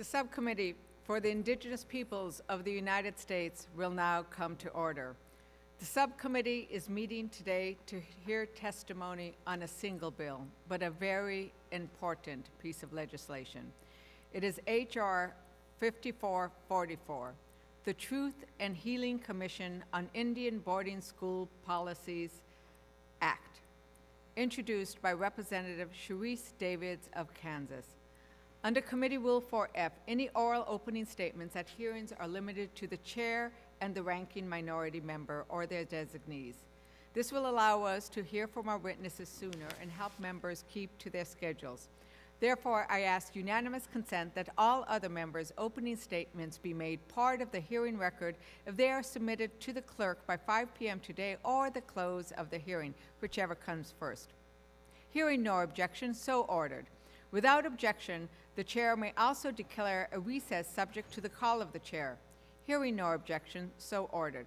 The Subcommittee for the Indigenous Peoples of the United States will now come to order. The Subcommittee is meeting today to hear testimony on a single bill, but a very important piece of legislation. It is H.R. 5444, the Truth and Healing Commission on Indian Boarding School Policies Act, introduced by Representative Sharice Davids of Kansas. Under Committee Rule 4F, any oral opening statements at hearings are limited to the chair and the ranking minority member or their designees. This will allow us to hear from our witnesses sooner and help members keep to their schedules. Therefore, I ask unanimous consent that all other members' opening statements be made part of the hearing record if they are submitted to the clerk by 5 p.m. today or the close of the hearing, whichever comes first. Hearing no objection, so ordered. Without objection, the chair may also declare a recess subject to the call of the chair. Hearing no objection, so ordered.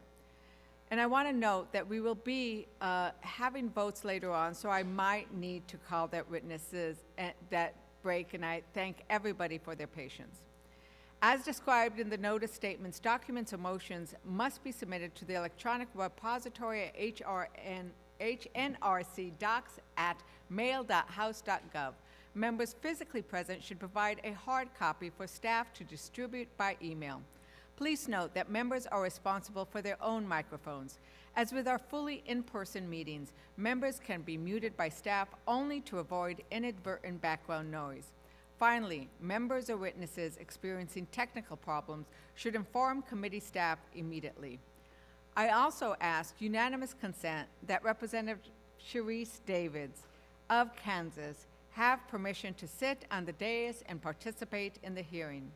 And I want to note that we will be having votes later on, so I might need to call their witnesses at that break, and I thank everybody for their patience. As described in the notice statements, documents or motions must be submitted to the electronic repository at hnrcdocs@mail.house.gov. Members physically present should provide a hard copy for staff to distribute by email. Please note that members are responsible for their own microphones. As with our fully in-person meetings, members can be muted by staff only to avoid inadvertent background noise. Finally, members or witnesses experiencing technical problems should inform committee staff immediately. I also ask unanimous consent that Representative Sharice Davids of Kansas have permission to sit on the dais and participate in the hearing.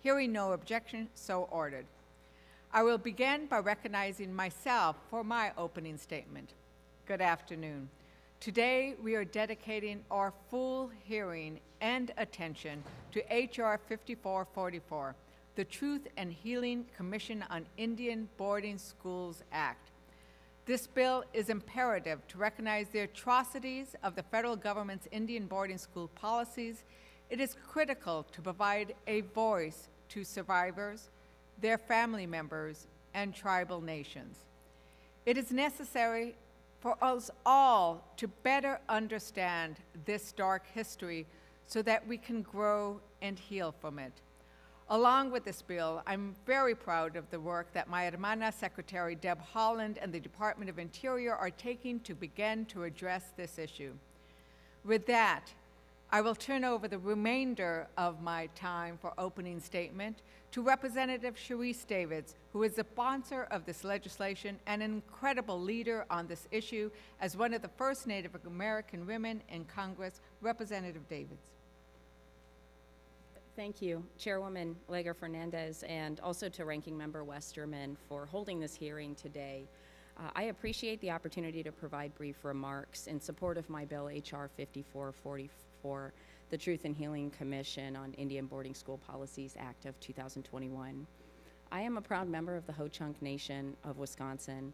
Hearing no objection, so ordered. I will begin by recognizing myself for my opening statement. Good afternoon. Today, we are dedicating our full hearing and attention to H.R. 5444, the Truth and Healing Commission on Indian Boarding Schools Act. This bill is imperative to recognize the atrocities of the federal government's Indian boarding school policies. It is critical to provide a voice to survivors, their family members, and tribal nations. It is necessary for us all to better understand this dark history so that we can grow and heal from it. Along with this bill, I'm very proud of the work that my Hermana Secretary Deb Holland and the Department of Interior are taking to begin to address this issue. With that, I will turn over the remainder of my time for opening statement to Representative Sharice Davids, who is the sponsor of this legislation and an incredible leader on this issue as one of the first Native American women in Congress. Representative Davids. Thank you, Chairwoman Leger-Fernandez, and also to Ranking Member Westerman for holding this hearing today. I appreciate the opportunity to provide brief remarks in support of my bill, H.R. 5444, the Truth and Healing Commission on Indian Boarding School Policies Act of 2021. I am a proud member of the Ho-Chunk Nation of Wisconsin.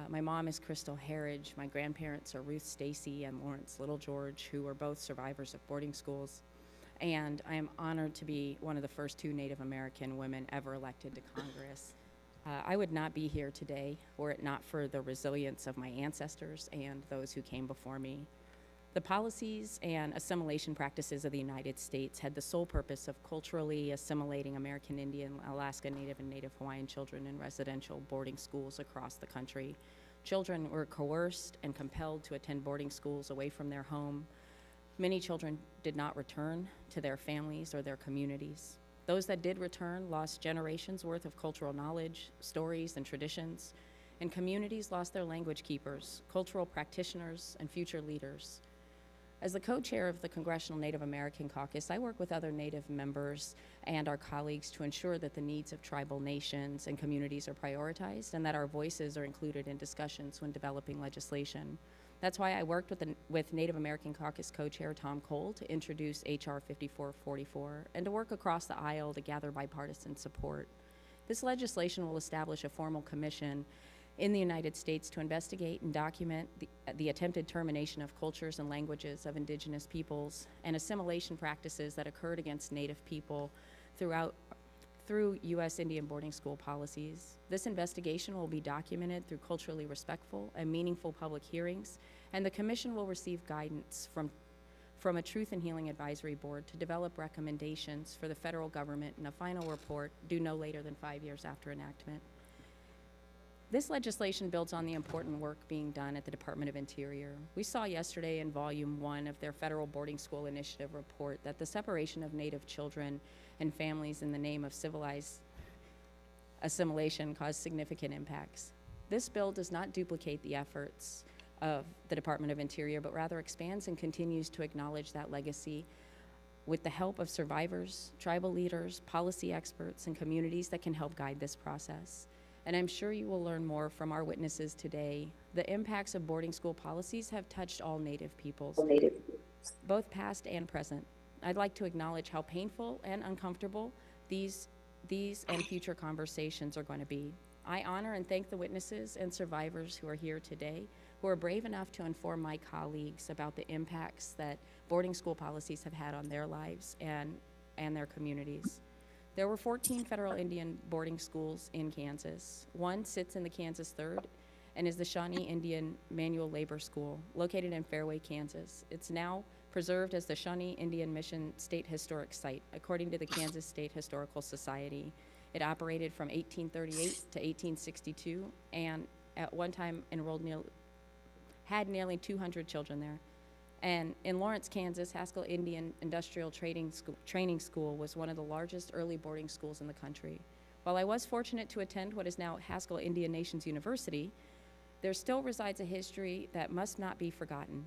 My mom is Crystal Harridge. My grandparents are Ruth Stacy and Lawrence Little George, who are both survivors of boarding schools. And I am honored to be one of the first 2 Native American women ever elected to Congress. I would not be here today were it not for the resilience of my ancestors and those who came before me. The policies and assimilation practices of the United States had the sole purpose of culturally assimilating American Indian, Alaska Native, and Native Hawaiian children in residential boarding schools across the country. Children were coerced and compelled to attend boarding schools away from their home. Many children did not return to their families or their communities. Those that did return lost generations worth of cultural knowledge, stories, and traditions, and communities lost their language keepers, cultural practitioners, and future leaders. As the co-chair of the Congressional Native American Caucus, I work with other Native members and our colleagues to ensure that the needs of tribal nations and communities are prioritized and that our voices are included in discussions when developing legislation. That's why I worked with Native American Caucus co-chair Tom Cole to introduce H.R. 5444 and to work across the aisle to gather bipartisan support. This legislation will establish a formal commission in the United States to investigate and document the attempted termination of cultures and languages of Indigenous peoples and assimilation practices that occurred against Native people through U.S. Indian boarding school policies. This investigation will be documented through culturally respectful and meaningful public hearings, and the Commission will receive guidance from a Truth and Healing Advisory Board to develop recommendations for the federal government in a final report due no later than 5 years after enactment. This legislation builds on the important work being done at the Department of Interior. We saw yesterday in Volume 1 of their Federal Boarding School Initiative report that the separation of Native children and families in the name of civilized assimilation caused significant impacts. This bill does not duplicate the efforts of the Department of Interior, but rather expands and continues to acknowledge that legacy with the help of survivors, tribal leaders, policy experts, and communities that can help guide this process. And I'm sure you will learn more from our witnesses today. The impacts of boarding school policies have touched all Native peoples, both past and present. I'd like to acknowledge how painful and uncomfortable these and future conversations are going to be. I honor and thank the witnesses and survivors who are here today, who are brave enough to inform my colleagues about the impacts that boarding school policies have had on their lives and their communities. There were 14 federal Indian boarding schools in Kansas. One sits in the Kansas 3rd and is the Shawnee Indian Manual Labor School, located in Fairway, Kansas. It's now preserved as the Shawnee Indian Mission State Historic Site, according to the Kansas State Historical Society. It operated from 1838 to 1862, and at one time had nearly 200 children there. And in Lawrence, Kansas, Haskell Indian Industrial Training School was one of the largest early boarding schools in the country. While I was fortunate to attend what is now Haskell Indian Nations University, there still resides a history that must not be forgotten.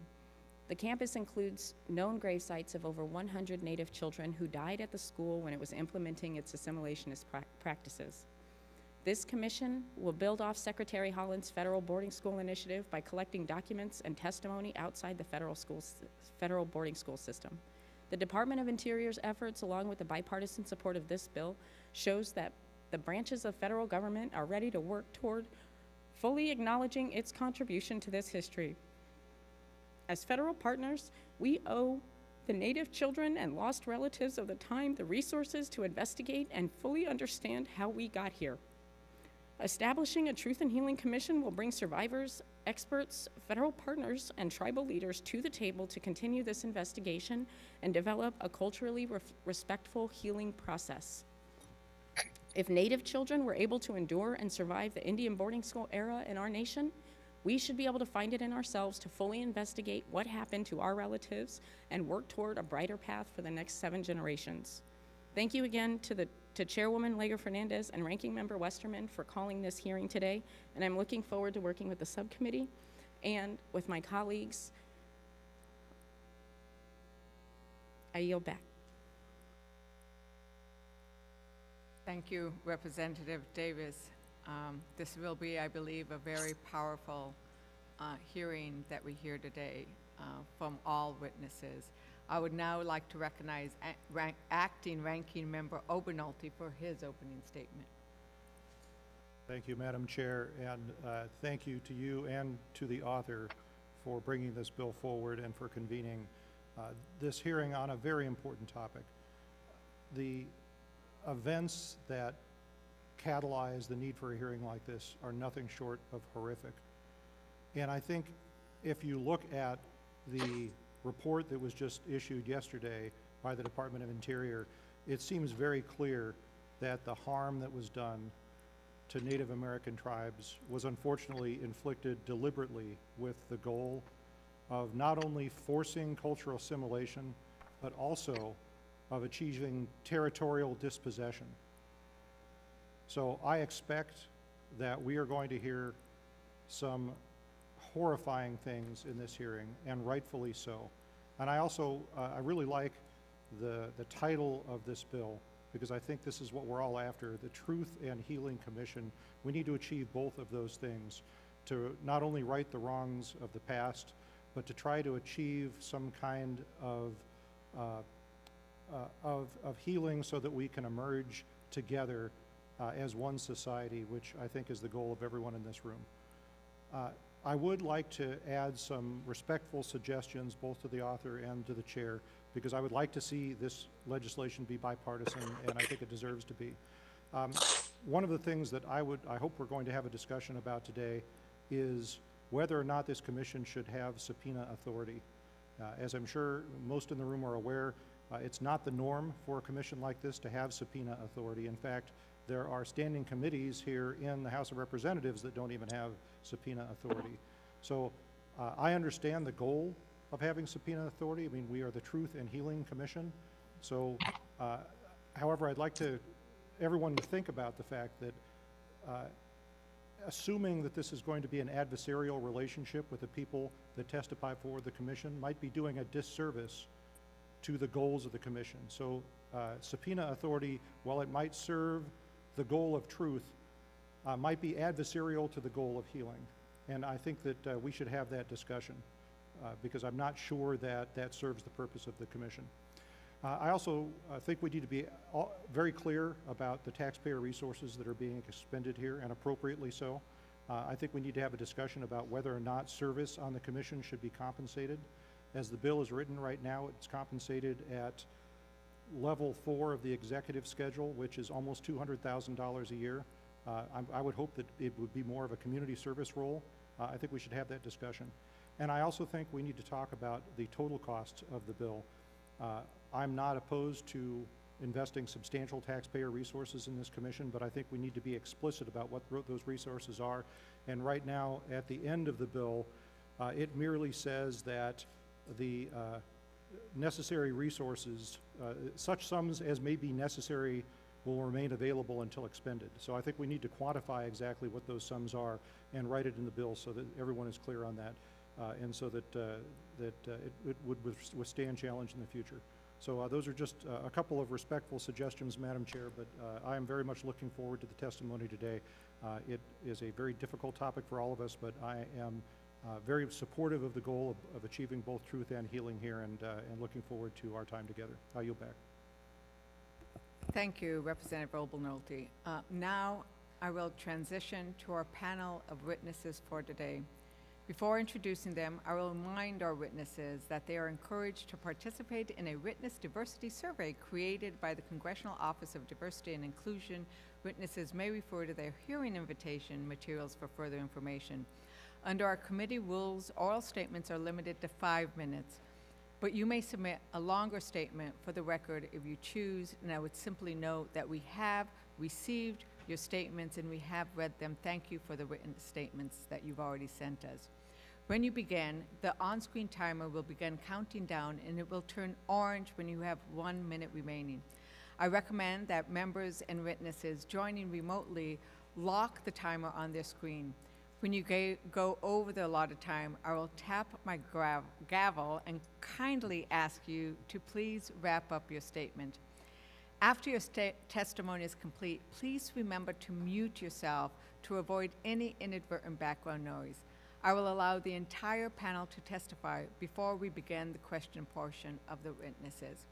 The campus includes known grave sites of over 100 Native children who died at the school when it was implementing its assimilationist practices. This commission will build off Secretary Holland's federal boarding school initiative by collecting documents and testimony outside the federal boarding school system. The Department of Interior's efforts, along with the bipartisan support of this bill, shows that the branches of federal government are ready to work toward fully acknowledging its contribution to this history. As federal partners, we owe the Native children and lost relatives of the time the resources to investigate and fully understand how we got here. Establishing a Truth and Healing Commission will bring survivors, experts, federal partners, and tribal leaders to the table to continue this investigation and develop a culturally respectful healing process. If Native children were able to endure and survive the Indian boarding school era in our nation, we should be able to find it in ourselves to fully investigate what happened to our relatives and work toward a brighter path for the next 7 generations. Thank you again to Chairwoman Lager-Fernandez and Ranking Member Westerman for calling this hearing today, and I'm looking forward to working with the subcommittee and with my colleagues. I yield back. Thank you, Representative Davis. This will be, I believe, a very powerful hearing that we hear today from all witnesses. I would now like to recognize Acting Ranking Member Obernolte for his opening statement. Thank you, Madam Chair, and thank you to you and to the author for bringing this bill forward and for convening this hearing on a very important topic. The events that catalyze the need for a hearing like this are nothing short of horrific. And I think if you look at the report that was just issued yesterday by the Department of Interior, it seems very clear that the harm that was done to Native American tribes was unfortunately inflicted deliberately with the goal of not only forcing cultural assimilation, but also of achieving territorial dispossession. So I expect that we are going to hear some horrifying things in this hearing, and rightfully so. And I also, I really like the title of this bill, because I think this is what we're all after, the Truth and Healing Commission. We need to achieve both of those things, to not only right the wrongs of the past, but to try to achieve some kind of healing so that we can emerge together as one society, which I think is the goal of everyone in this room. I would like to add some respectful suggestions both to the author and to the chair because I would like to see this legislation be bipartisan, and I think it deserves to be. One of the things that I hope we're going to have a discussion about today is whether or not this commission should have subpoena authority. As I'm sure most in the room are aware, it's not the norm for a commission like this to have subpoena authority. In fact, there are standing committees here in the House of Representatives that don't even have subpoena authority. So I understand the goal of having subpoena authority. I mean, we are the Truth and Healing Commission. So, however, I'd like everyone to think about the fact that assuming that this is going to be an adversarial relationship with the people that testify for the commission might be doing a disservice to the goals of the commission. So subpoena authority, while it might serve the goal of truth, might be adversarial to the goal of healing. And I think that we should have that discussion because I'm not sure that that serves the purpose of the commission. I also think we need to be very clear about the taxpayer resources that are being expended here, and appropriately so. I think we need to have a discussion about whether or not service on the commission should be compensated. As the bill is written right now, it's compensated at level 4 of the executive schedule, which is almost $200,000 a year. I would hope that it would be more of a community service role. I think we should have that discussion. And I also think we need to talk about the total costs of the bill. I'm not opposed to investing substantial taxpayer resources in this commission, but I think we need to be explicit about what those resources are. And right now, at the end of the bill, it merely says that the necessary resources, such sums as may be necessary, will remain available until expended. So I think we need to quantify exactly what those sums are and write it in the bill so that everyone is clear on that, and so that it would withstand challenge in the future. So those are just a couple of respectful suggestions, Madam Chair, but I am very much looking forward to the testimony today. It is a very difficult topic for all of us, but I am very supportive of the goal of achieving both truth and healing here, and looking forward to our time together. I yield back. Thank you, Representative Robel-Nolte. Now I will transition to our panel of witnesses for today. Before introducing them, I will remind our witnesses that they are encouraged to participate in a witness diversity survey created by the Congressional Office of Diversity and Inclusion. Witnesses may refer to their hearing invitation materials for further information. Under our committee rules, oral statements are limited to 5 minutes, but you may submit a longer statement for the record if you choose, and I would simply note that we have received your statements and we have read them. Thank you for the written statements that you've already sent us. When you begin, the on-screen timer will begin counting down and it will turn orange when you have 1 minute remaining. I recommend that members and witnesses joining remotely lock the timer on their screen. When you go over the allotted time, I will tap my gavel and kindly ask you to please wrap up your statement. After your testimony is complete, please remember to mute yourself to avoid any inadvertent background noise. I will allow the entire panel to testify before we begin the question portion of the witnesses.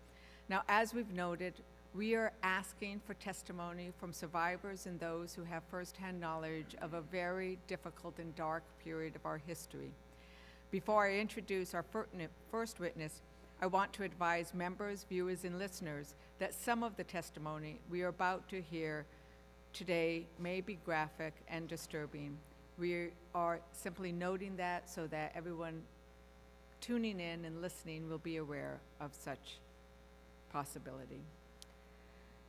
Now, as we've noted, we are asking for testimony from survivors and those who have firsthand knowledge of a very difficult and dark period of our history. Before I introduce our first witness, I want to advise members, viewers, and listeners that some of the testimony we are about to hear today may be graphic and disturbing. We are simply noting that so that everyone tuning in and listening will be aware of such possibility.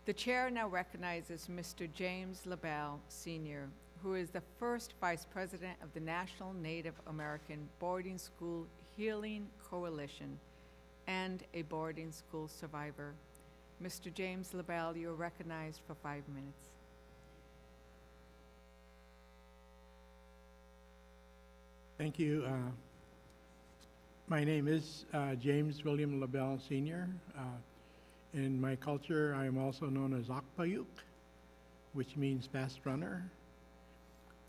The chair now recognizes Mr. James LaBelle, Sr., who is the first Vice President of the National Native American Boarding School Healing Coalition and a boarding school survivor. Mr. James LaBelle, you are recognized for 5 minutes. Thank you. My name is James William LaBelle Sr. In my culture, I am also known as Akpayuk, which means fast runner.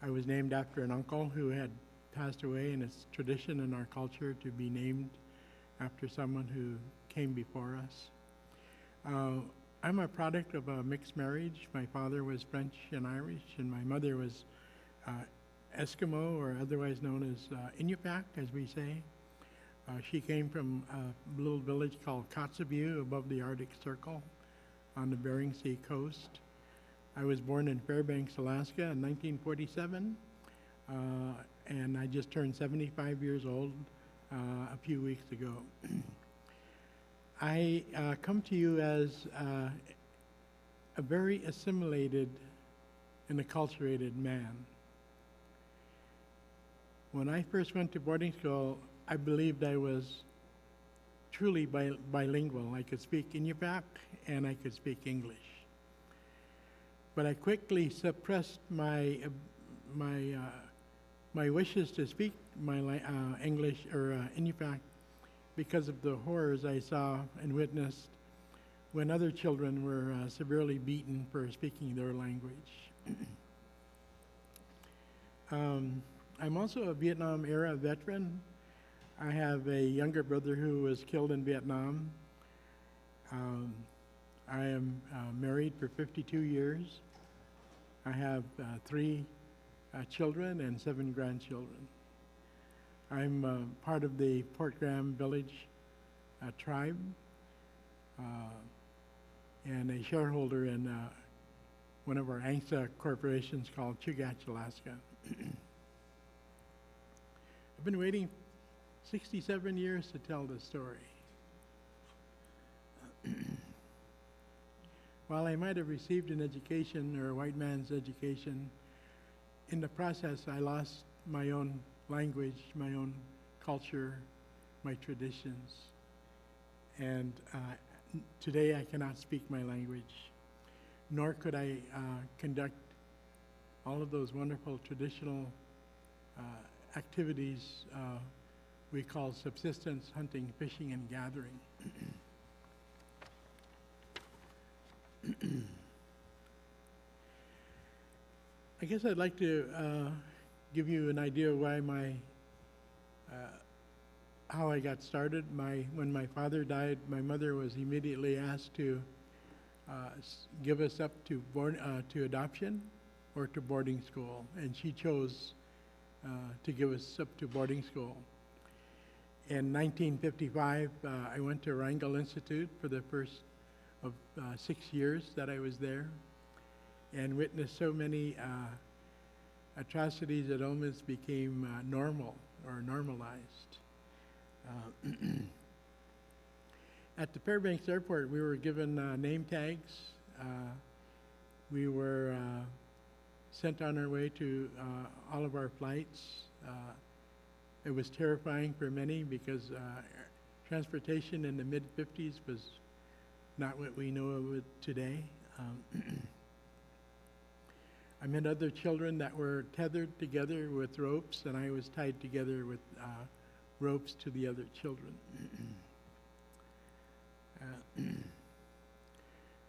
I was named after an uncle who had passed away, and it's tradition in our culture to be named after someone who came before us. I'm a product of a mixed marriage. My father was French and Irish, and my mother was Eskimo, or otherwise known as Inupiaq, as we say. She came from a little village called Kotzebue above the Arctic Circle on the Bering Sea coast. I was born in Fairbanks, Alaska in 1947, and I just turned 75 years old a few weeks ago. I come to you as a very assimilated and acculturated man. When I first went to boarding school, I believed I was truly bilingual. I could speak Inupiaq and I could speak English. But I quickly suppressed my wishes to speak my English or Inupiaq because of the horrors I saw and witnessed when other children were severely beaten for speaking their language. I'm also a Vietnam-era veteran. I have a younger brother who was killed in Vietnam. I am married for 52 years. I have 3 children and 7 grandchildren. I'm part of the Port Graham Village tribe and a shareholder in one of our ANCSA corporations called Chugach, Alaska. I've been waiting 67 years to tell this story. While I might have received an education or a white man's education, in the process I lost my own language, my own culture, my traditions. And today I cannot speak my language, nor could I conduct all of those wonderful traditional activities we call subsistence, hunting, fishing, and gathering. I guess I'd like to give you an idea of why how I got started. When my father died, my mother was immediately asked to give us up to adoption or to boarding school, and she chose to give us up to boarding school. In 1955, I went to Wrangell Institute for the first of 6 years that I was there, and witnessed so many atrocities that almost became normal or normalized. At the Fairbanks Airport, we were given name tags. We were sent on our way to all of our flights. It was terrifying for many because transportation in the mid-50s was not what we know of it today. I met other children that were tethered together with ropes, and I was tied together with ropes to the other children.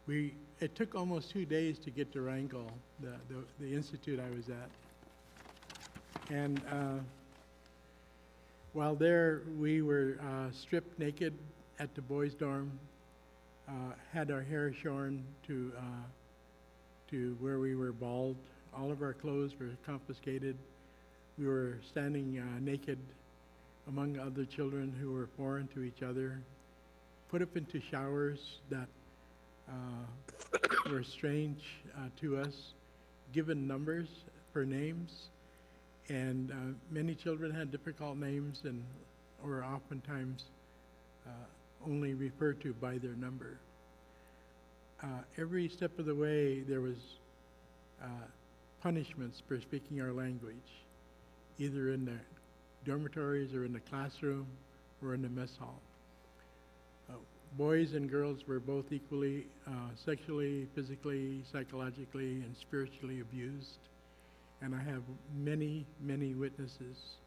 It took almost 2 days to get to Wrangell, the institute I was at. And while there, we were stripped naked at the boys' dorm, had our hair shorn to where we were bald. All of our clothes were confiscated. We were standing naked among other children who were foreign to each other, put up into showers that were strange to us, given numbers for names, and many children had difficult names and were oftentimes only referred to by their number. Every step of the way there was punishments for speaking our language, either in the dormitories or in the classroom or in the mess hall. Boys and girls were both equally sexually, physically, psychologically, and spiritually abused. And I have many, many witnesses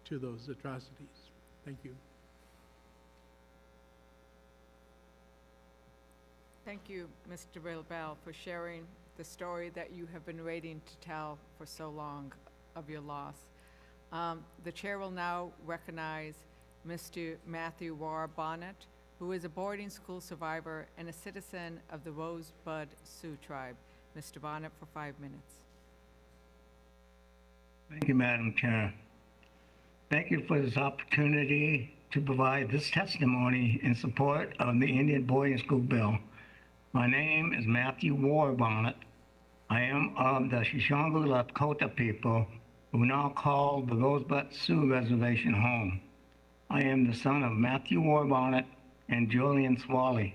to those atrocities. Thank you. Thank you, Mr. Rilbell, for sharing the story that you have been waiting to tell for so long of your loss. The chair will now recognize Mr. Matthew Warr Bonnet, who is a boarding school survivor and a citizen of the Rosebud Sioux tribe. Mr. Bonnet, for 5 minutes. Thank you, Madam Chair. Thank you for this opportunity to provide this testimony in support of the Indian boarding school bill. My name is Matthew Bonnet. I am of the Shoshone Lakota people who now call the Rosebud Sioux Reservation home. I am the son of Matthew Bonnet and Julian Swally,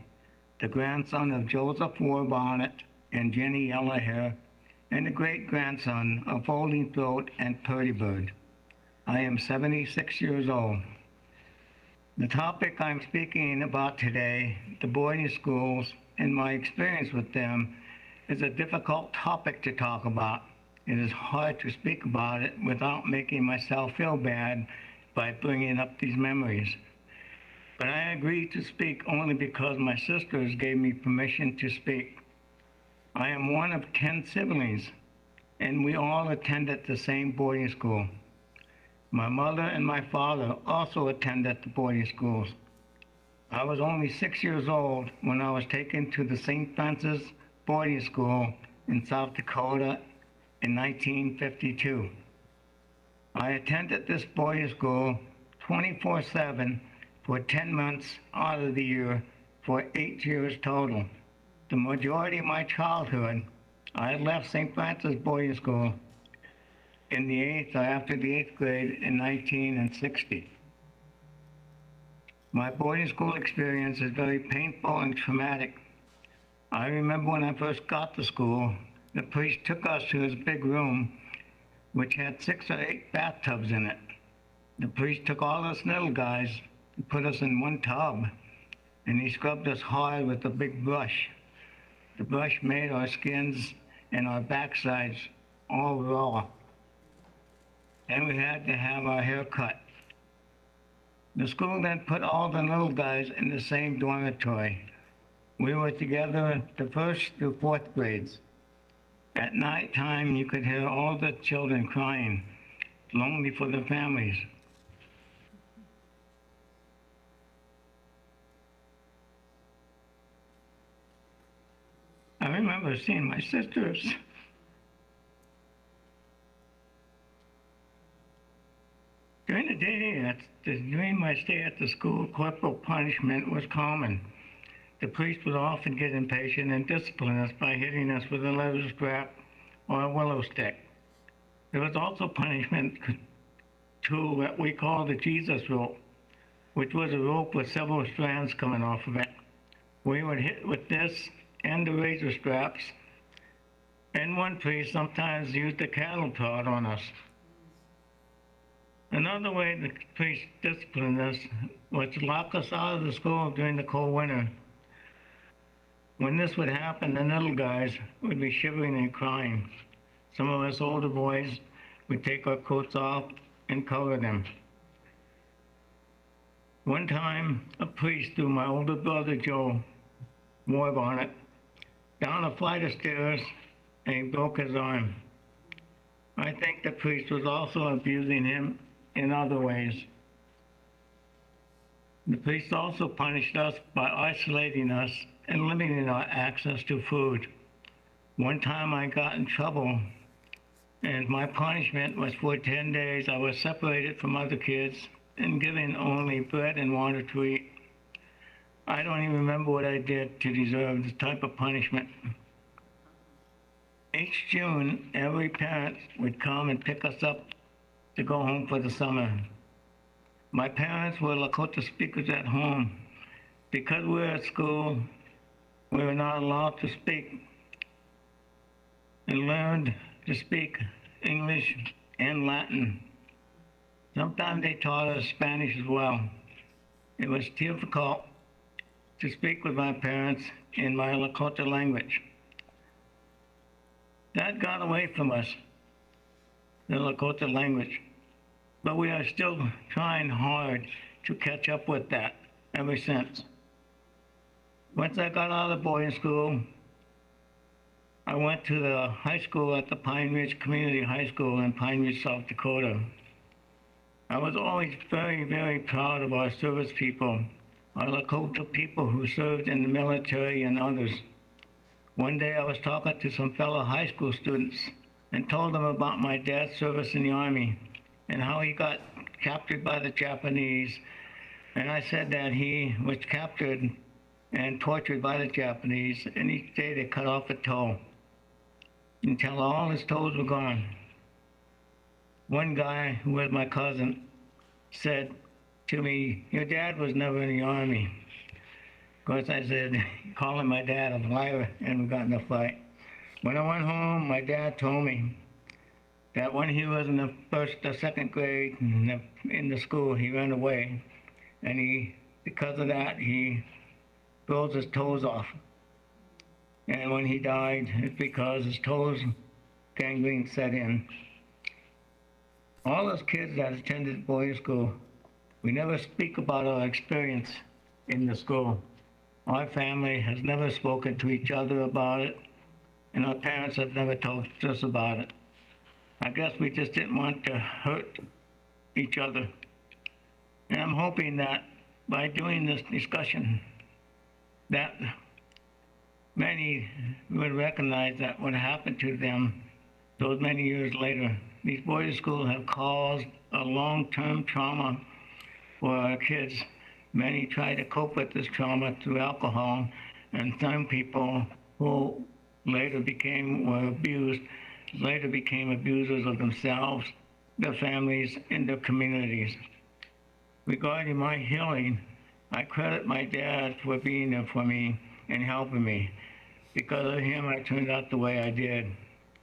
the grandson of Joseph Bonnet and Jenny Yellowhair, and the great-grandson of Folding Throat and Purdy Bird. I am 76 years old. The topic I'm speaking about today, the boarding schools, and my experience with them, is a difficult topic to talk about. It is hard to speak about it without making myself feel bad by bringing up these memories. But I agreed to speak only because my sisters gave me permission to speak. I am one of 10 siblings, and we all attended the same boarding school. My mother and my father also attended the boarding schools. I was only 6 years old when I was taken to the St. Francis boarding school in South Dakota in 1952. I attended this boarding school 24/7 for 10 months out of the year for 8 years total. The majority of my childhood, I left St. Francis boarding school after the 8th grade in 1960. My boarding school experience is very painful and traumatic. I remember when I first got to school, the priest took us to his big room, which had 6 or 8 bathtubs in it. The priest took all us little guys and put us in one tub, and he scrubbed us hard with a big brush. The brush made our skins and our backsides all raw. And we had to have our hair cut. The school then put all the little guys in the same dormitory. We were together the 1st through 4th grades. At night time, you could hear all the children crying, lonely for their families. I remember seeing my sisters. During the day, during my stay at the school, corporal punishment was common. The priest would often get impatient and discipline us by hitting us with a leather strap or a willow stick. There was also punishment tool that we called the Jesus rope, which was a rope with several strands coming off of it. We would hit with this and the razor straps, and one priest sometimes used a cattle prod on us. Another way the priest disciplined us was to lock us out of the school during the cold winter. When this would happen, the little guys would be shivering and crying. Some of us older boys would take our coats off and cover them. One time, a priest threw my older brother Joe Bonnet down a flight of stairs, and he broke his arm. I think the priest was also abusing him in other ways. The priest also punished us by isolating us and limiting our access to food. One time I got in trouble, and my punishment was for 10 days I was separated from other kids and given only bread and water to eat. I don't even remember what I did to deserve this type of punishment. Each June, every parent would come and pick us up to go home for the summer. My parents were Lakota speakers at home. Because we were at school, we were not allowed to speak and learned to speak English and Latin. Sometimes they taught us Spanish as well. It was difficult to speak with my parents in my Lakota language. That got away from us, the Lakota language, but we are still trying hard to catch up with that ever since. Once I got out of boarding school, I went to the high school at the Pine Ridge Community High School in Pine Ridge, South Dakota. I was always very, very proud of our service people, our Lakota people who served in the military and others. One day I was talking to some fellow high school students and told them about my dad's service in the Army and how he got captured by the Japanese And I said that he was captured and tortured by the Japanese, and each day they cut off a toe until all his toes were gone. One guy, who was my cousin, said to me, "Your dad was never in the Army." Of course, I said, calling my dad a liar, and we got in a fight. When I went home, my dad told me that when he was in the first or second grade in the school, he ran away, and because of that, he froze his toes off. And when he died, it's because his toes gangrene set in. All those kids that attended boys' school, we never speak about our experience in the school. Our family has never spoken to each other about it, and our parents have never told us about it. I guess we just didn't want to hurt each other. And I'm hoping that by doing this discussion, that many would recognize that what happened to them those many years later. These boys' schools have caused a long-term trauma for our kids. Many try to cope with this trauma through alcohol, and some people who later became abusers of themselves, their families, and their communities. Regarding my healing, I credit my dad for being there for me and helping me. Because of him, I turned out the way I did.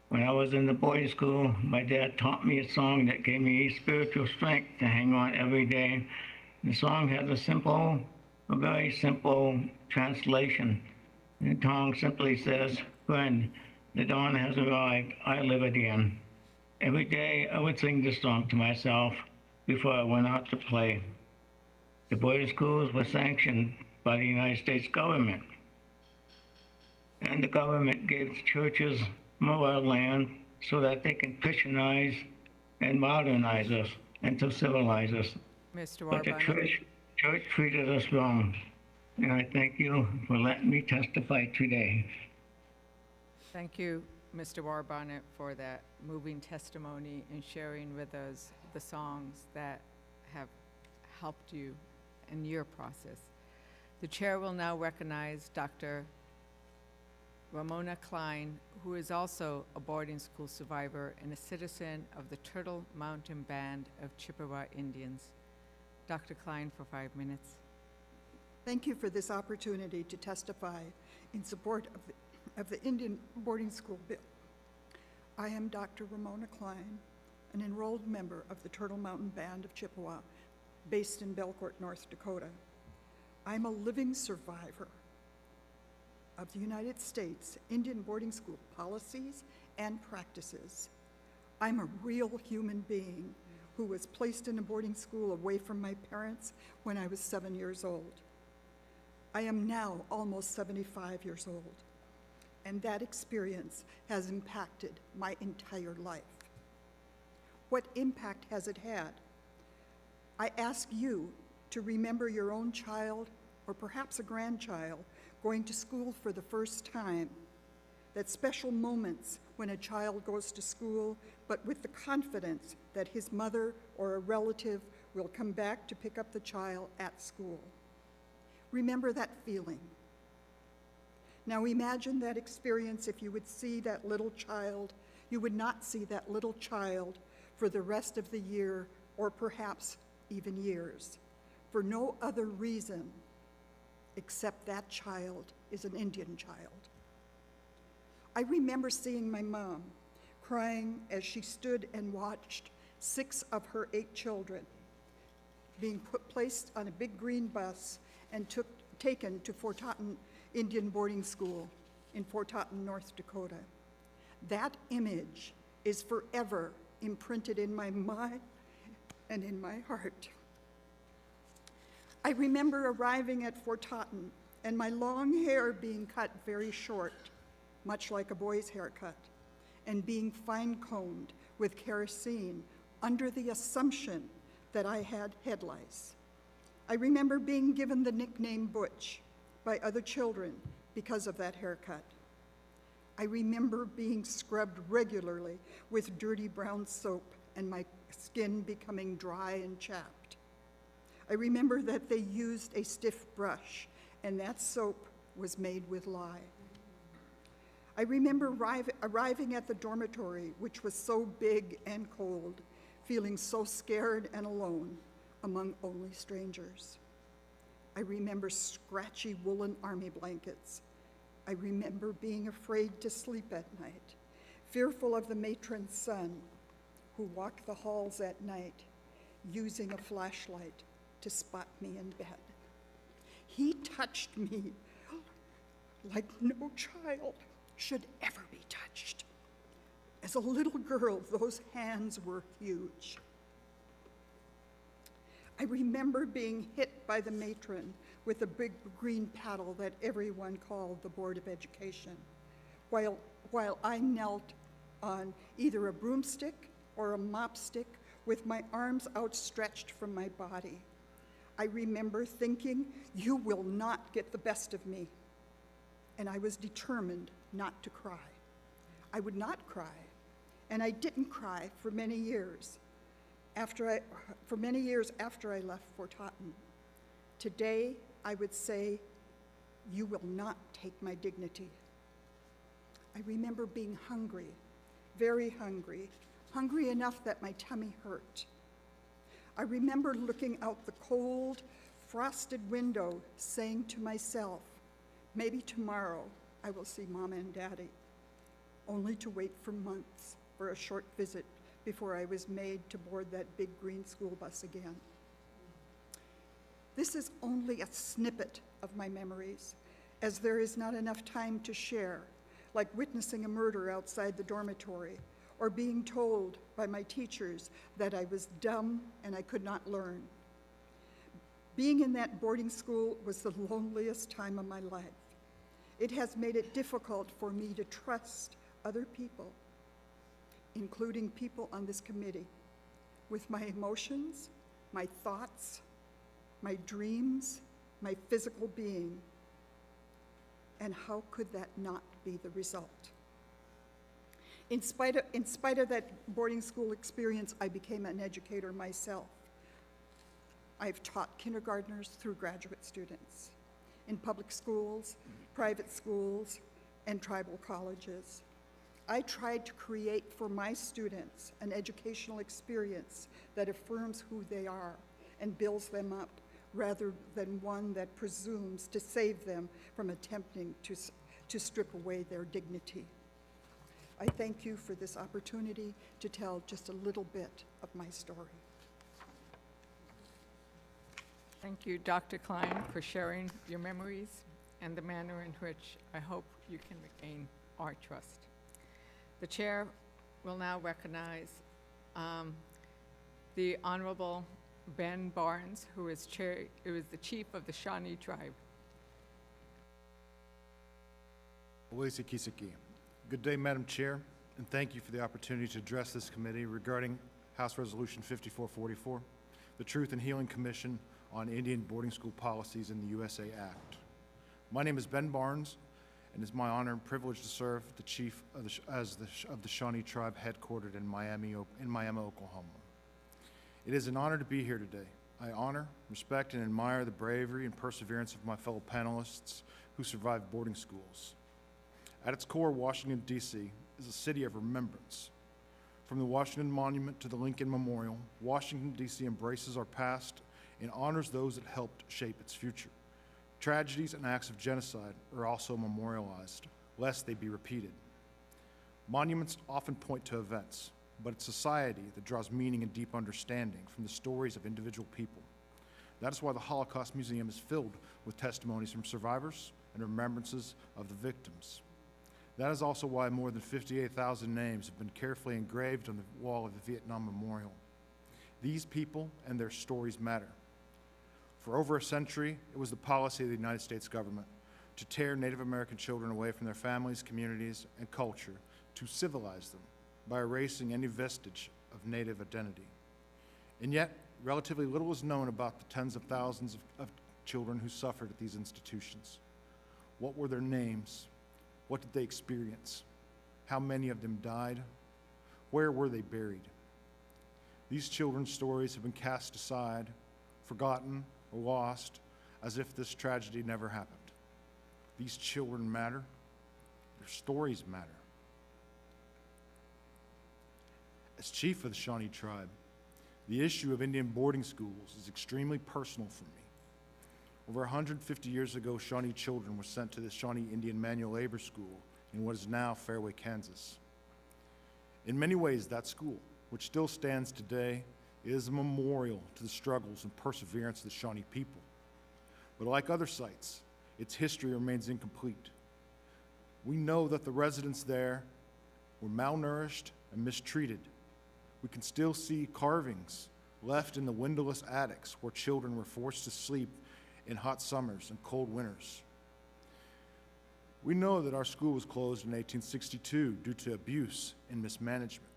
When I was in the boys' school, my dad taught me a song that gave me spiritual strength to hang on every day. The song has a very simple translation. The song simply says, "Friend, the dawn has arrived, I live again." Every day I would sing this song to myself before I went out to play. The boys' schools were sanctioned by the United States government. And the government gave churches more land so that they can Christianize and modernize us and to civilize us. Mr. But the Warbonnet. church treated us wrong. And I thank you for letting me testify today. Thank you, Mr. Warbonnet, for that moving testimony and sharing with us the songs that have helped you in your process. The chair will now recognize Dr. Ramona Klein, who is also a boarding school survivor and a citizen of the Turtle Mountain Band of Chippewa Indians. Dr. Klein for 5 minutes. Thank you for this opportunity to testify in support of the Indian boarding school bill. I am Dr. Ramona Klein, an enrolled member of the Turtle Mountain Band of Chippewa, based in Belcourt, North Dakota. I'm a living survivor of the United States Indian boarding school policies and practices. I'm a real human being who was placed in a boarding school away from my parents when I was 7 years old. I am now almost 75 years old, and that experience has impacted my entire life. What impact has it had? I ask you to remember your own child, or perhaps a grandchild, going to school for the first time. That special moments when a child goes to school, but with the confidence that his mother or a relative will come back to pick up the child at school. Remember that feeling. Now imagine that experience if you would see that little child. You would not see that little child for the rest of the year, or perhaps even years, for no other reason except that child is an Indian child. I remember seeing my mom crying as she stood and watched 6 of her 8 children being placed on a big green bus and taken to Fort Totten Indian Boarding School in Fort Totten, North Dakota. That image is forever imprinted in my mind and in my heart. I remember arriving at Fort Totten and my long hair being cut very short, much like a boy's haircut, and being fine-combed with kerosene under the assumption that I had head lice. I remember being given the nickname Butch by other children because of that haircut. I remember being scrubbed regularly with dirty brown soap and my skin becoming dry and chapped. I remember that they used a stiff brush, and that soap was made with lye. I remember arriving at the dormitory, which was so big and cold, feeling so scared and alone among only strangers. I remember scratchy woolen army blankets. I remember being afraid to sleep at night, fearful of the matron's son who walked the halls at night, using a flashlight to spot me in bed. He touched me like no child should ever be touched. As a little girl, those hands were huge. I remember being hit by the matron with a big green paddle that everyone called the Board of Education, while I knelt on either a broomstick or a mop stick with my arms outstretched from my body. I remember thinking, "You will not get the best of me." And I was determined not to cry. I would not cry, and I didn't cry for many years after I left Fort Houghton. Today, I would say, "You will not take my dignity." I remember being hungry, very hungry, hungry enough that my tummy hurt. I remember looking out the cold, frosted window, saying to myself, "Maybe tomorrow I will see Mama and Daddy," only to wait for months for a short visit before I was made to board that big green school bus again. This is only a snippet of my memories, as there is not enough time to share, like witnessing a murder outside the dormitory, or being told by my teachers that I was dumb and I could not learn. Being in that boarding school was the loneliest time of my life. It has made it difficult for me to trust other people, including people on this committee, with my emotions, my thoughts, my dreams, my physical being. And how could that not be the result? In spite of that boarding school experience, I became an educator myself. I've taught kindergartners through graduate students in public schools, private schools, and tribal colleges. I tried to create for my students an educational experience that affirms who they are and builds them up, rather than one that presumes to save them from attempting to strip away their dignity. I thank you for this opportunity to tell just a little bit of my story. Thank you, Dr. Klein, for sharing your memories and the manner in which I hope you can regain our trust. The chair will now recognize the Honorable Ben Barnes, who is the chief of the Shawnee tribe. Oisi Kisiki. Good day, Madam Chair, and thank you for the opportunity to address this committee regarding House Resolution 5444, the Truth and Healing Commission on Indian Boarding School Policies in the USA Act. My name is Ben Barnes, and it's my honor and privilege to serve the chief of the Shawnee tribe headquartered in Miami, Oklahoma. It is an honor to be here today. I honor, respect, and admire the bravery and perseverance of my fellow panelists who survived boarding schools. At its core, Washington, D.C. is a city of remembrance. From the Washington Monument to the Lincoln Memorial, Washington, D.C. embraces our past and honors those that helped shape its future. Tragedies and acts of genocide are also memorialized, lest they be repeated. Monuments often point to events, but it's society that draws meaning and deep understanding from the stories of individual people. That is why the Holocaust Museum is filled with testimonies from survivors and remembrances of the victims. That is also why more than 58,000 names have been carefully engraved on the wall of the Vietnam Memorial. These people and their stories matter. For over a century, it was the policy of the United States government to tear Native American children away from their families, communities, and culture, to civilize them by erasing any vestige of Native identity. And yet, relatively little is known about the tens of thousands of children who suffered at these institutions. What were their names? What did they experience? How many of them died? Where were they buried? These children's stories have been cast aside forgotten, or lost, as if this tragedy never happened. These children matter. Their stories matter. As chief of the Shawnee tribe, the issue of Indian boarding schools is extremely personal for me. Over 150 years ago, Shawnee children were sent to the Shawnee Indian Manual Labor School in what is now Fairway, Kansas. In many ways, that school, which still stands today, is a memorial to the struggles and perseverance of the Shawnee people. But like other sites, its history remains incomplete. We know that the residents there were malnourished and mistreated. We can still see carvings left in the windowless attics where children were forced to sleep in hot summers and cold winters. We know that our school was closed in 1862 due to abuse and mismanagement,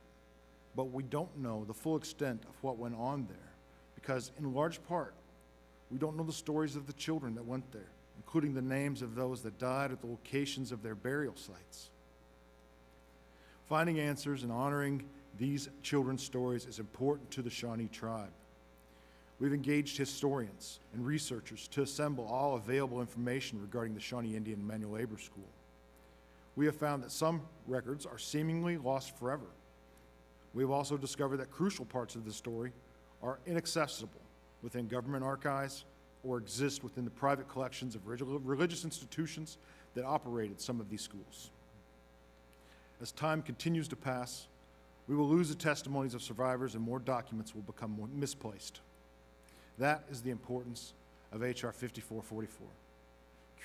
but we don't know the full extent of what went on there because, in large part, we don't know the stories of the children that went there, including the names of those that died at the locations of their burial sites. Finding answers and honoring these children's stories is important to the Shawnee tribe. We've engaged historians and researchers to assemble all available information regarding the Shawnee Indian Manual Labor School. We have found that some records are seemingly lost forever. We have also discovered that crucial parts of the story are inaccessible within government archives or exist within the private collections of religious institutions that operated some of these schools. As time continues to pass, we will lose the testimonies of survivors and more documents will become more misplaced. That is the importance of H.R. 5444,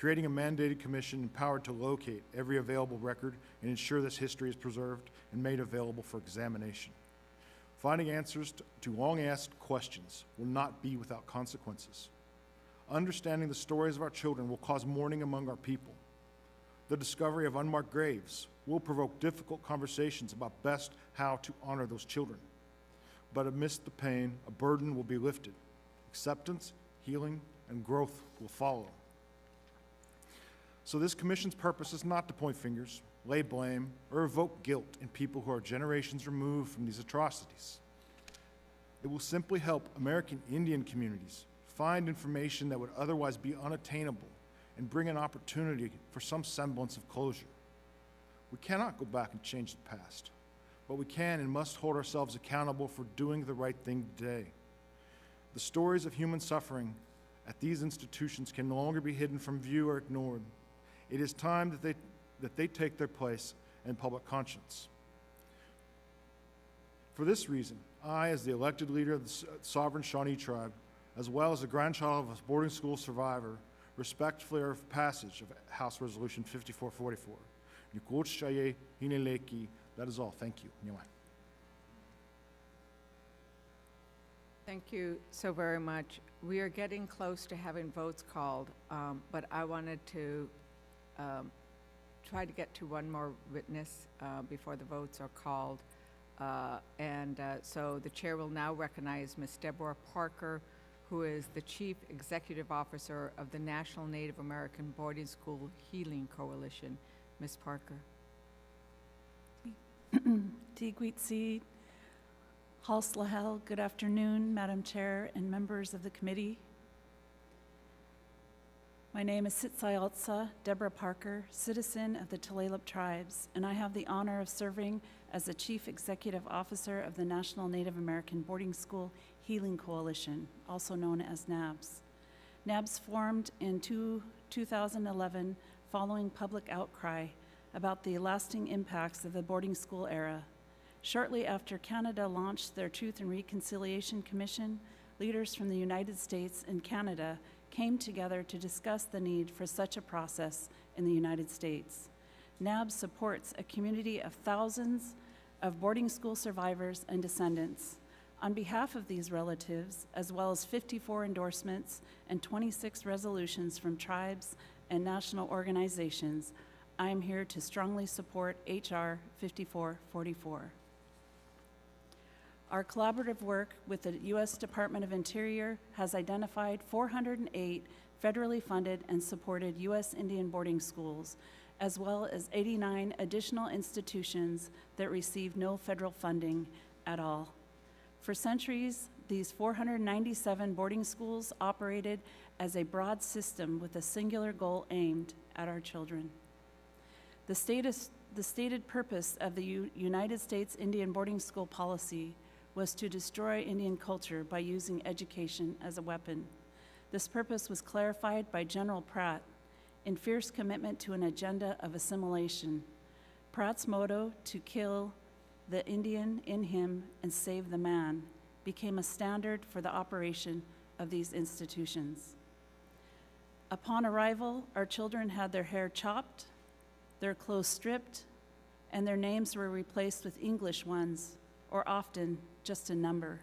creating a mandated commission empowered to locate every available record and ensure this history is preserved and made available for examination. Finding answers to long-asked questions will not be without consequences. Understanding the stories of our children will cause mourning among our people. The discovery of unmarked graves will provoke difficult conversations about best how to honor those children. But amidst the pain, a burden will be lifted. Acceptance, healing, and growth will follow. So this commission's purpose is not to point fingers, lay blame, or evoke guilt in people who are generations removed from these atrocities. It will simply help American Indian communities find information that would otherwise be unattainable and bring an opportunity for some semblance of closure. We cannot go back and change the past, but we can and must hold ourselves accountable for doing the right thing today. The stories of human suffering at these institutions can no longer be hidden from view or ignored. It is time that they take their place in public conscience. For this reason, I, as the elected leader of the sovereign Shawnee tribe, as well as the grandchild of a boarding school survivor, respectfully urge passage of House Resolution 5444. That is all. Thank you. Thank you so very much. We are getting close to having votes called, but I wanted to try to get to one more witness before the votes are called. So the chair will now recognize Ms. Deborah Parker, who is the Chief Executive Officer of the National Native American Boarding School Healing Coalition. Ms. Parker. Tigwitsi, Halslahel, good afternoon, Madam Chair and members of the committee. My name is Sitsayaltsa Deborah Parker, citizen of the Tulalip tribes, and I have the honor of serving as the Chief Executive Officer of the National Native American Boarding School Healing Coalition, also known as NABS. NABS formed in 2011 following public outcry about the lasting impacts of the boarding school era. Shortly after Canada launched their Truth and Reconciliation Commission, leaders from the United States and Canada came together to discuss the need for such a process in the United States. NABS supports a community of thousands of boarding school survivors and descendants. On behalf of these relatives, as well as 54 endorsements and 26 resolutions from tribes and national organizations, I am here to strongly support H.R. 5444. Our collaborative work with the U.S. Department of Interior has identified 408 federally funded and supported U.S. Indian boarding schools, as well as 89 additional institutions that receive no federal funding at all. For centuries, these 497 boarding schools operated as a broad system with a singular goal aimed at our children. The stated purpose of the United States Indian boarding school policy was to destroy Indian culture by using education as a weapon. This purpose was clarified by General Pratt in fierce commitment to an agenda of assimilation. Pratt's motto, "To kill the Indian in him and save the man," became a standard for the operation of these institutions. Upon arrival, our children had their hair chopped, their clothes stripped, and their names were replaced with English ones, or often just a number.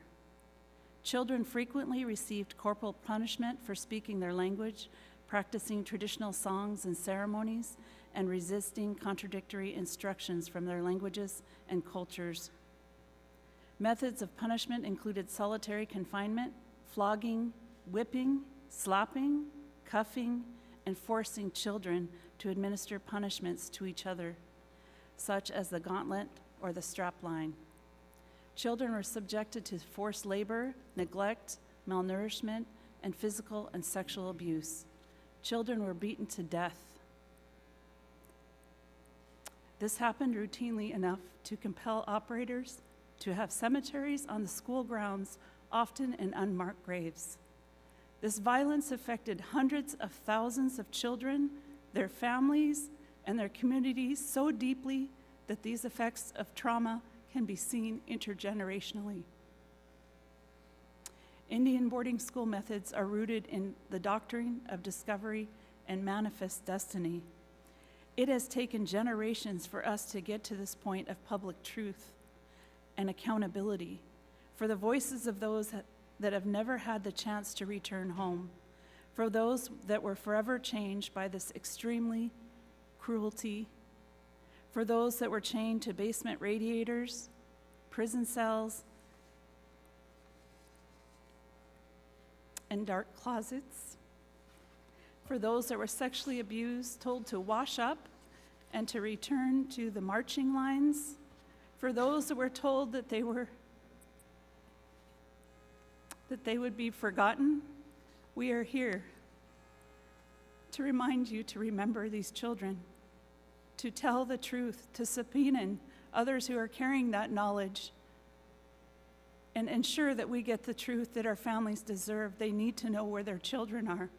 Children frequently received corporal punishment for speaking their language, practicing traditional songs and ceremonies, and resisting contradictory instructions from their languages and cultures. Methods of punishment included solitary confinement, flogging, whipping, slapping, cuffing, and forcing children to administer punishments to each other, such as the gauntlet or the strap line. Children were subjected to forced labor, neglect, malnourishment, and physical and sexual abuse. Children were beaten to death. This happened routinely enough to compel operators to have cemeteries on the school grounds, often in unmarked graves. This violence affected hundreds of thousands of children, their families, and their communities so deeply that these effects of trauma can be seen intergenerationally. Indian boarding school methods are rooted in the doctrine of discovery and manifest destiny. It has taken generations for us to get to this point of public truth and accountability for the voices of those that have never had the chance to return home, for those that were forever changed by this extremely cruelty, for those that were chained to basement radiators, prison cells, and dark closets, for those that were sexually abused, told to wash up and to return to the marching lines, for those that were told that they would be forgotten. We are here to remind you to remember these children, to tell the truth, to subpoena others who are carrying that knowledge, and ensure that we get the truth that our families deserve. They need to know where their children are.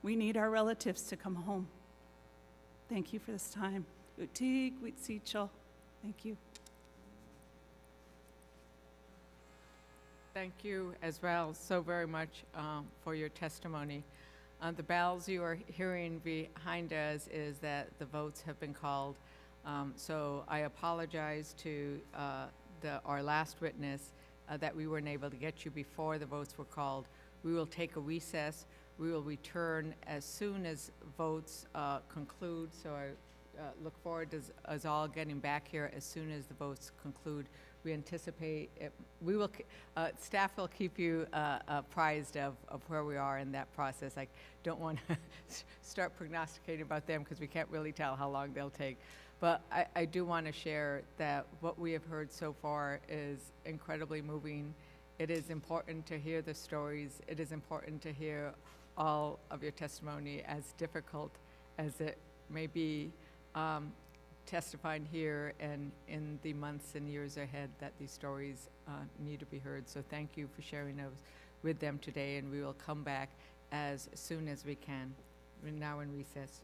We need our relatives to come home. Thank you for this time. Utig Witsichel. Thank you. Thank you as well so very much for your testimony. The bells you are hearing behind us is that the votes have been called. So I apologize to our last witness that we weren't able to get you before the votes were called. We will take a recess. We will return as soon as votes conclude. So I look forward to us all getting back here as soon as the votes conclude. We anticipate we will. Staff will keep you apprised of where we are in that process. I don't want to start prognosticating about them because we can't really tell how long they'll take. But I do want to share that what we have heard so far is incredibly moving. It is important to hear the stories. It is important to hear all of your testimony, as difficult as it may be, testifying here and in the months and years ahead that these stories need to be heard. So thank you for sharing those with them today, and we will come back as soon as we can. We're now in recess.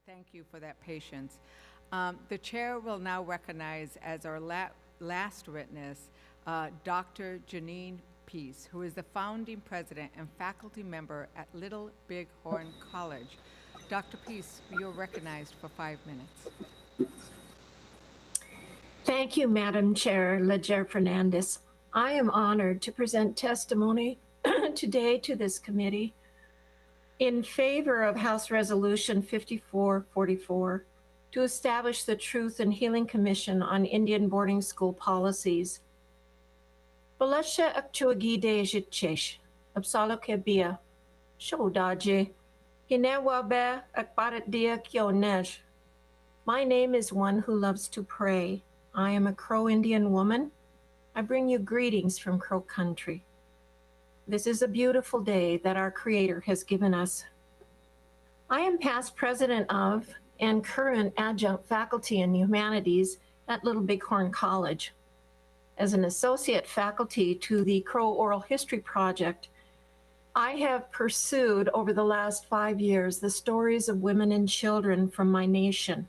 Thank you for that patience. The chair will now recognize as our last witness, Dr. Janine Peace, who is the founding president and faculty member at Little Bighorn College. Dr. Peace, you're recognized for 5 minutes. Thank you, Madam Chair Leger Fernandez. I am honored to present testimony today to this committee in favor of House Resolution 5444 to establish the Truth and Healing Commission on Indian boarding school policies. Balasha akchuagi de jitchesh, absaloke bia, shodaje, hinewabe akbarat dia kyonej. My name is one who loves to pray. I am a Crow Indian woman. I bring you greetings from Crow Country. This is a beautiful day that our Creator has given us. I am past president of and current adjunct faculty in humanities at Little Bighorn College. As an associate faculty to the Crow Oral History Project, I have pursued over the last 5 years the stories of women and children from my nation.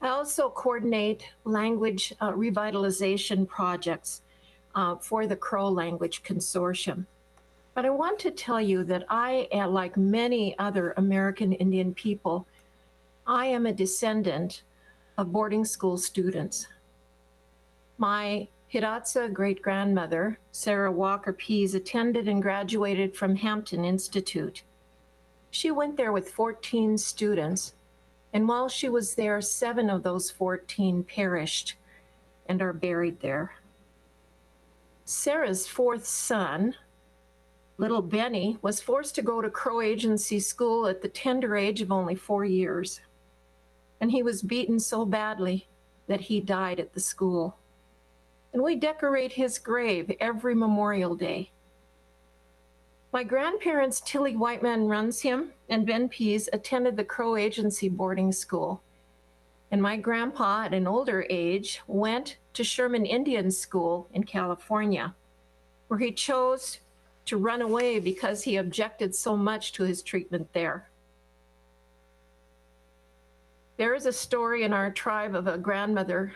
I also coordinate language revitalization projects for the Crow Language Consortium. But I want to tell you that I, like many other American Indian people, I am a descendant of boarding school students. My Hidatsa great-grandmother, Sarah Walker Pease, attended and graduated from Hampton Institute. She went there with 14 students, and while she was there, 7 of those 14 perished and are buried there. Sarah's 4th son, little Benny, was forced to go to Crow Agency School at the tender age of only 4 years. And he was beaten so badly that he died at the school. And we decorate his grave every Memorial Day. My grandparents, Tilly Whiteman Runsham and Ben Pease, attended the Crow Agency boarding school. And my grandpa, at an older age, went to Sherman Indian School in California, where he chose to run away because he objected so much to his treatment there. There is a story in our tribe of a grandmother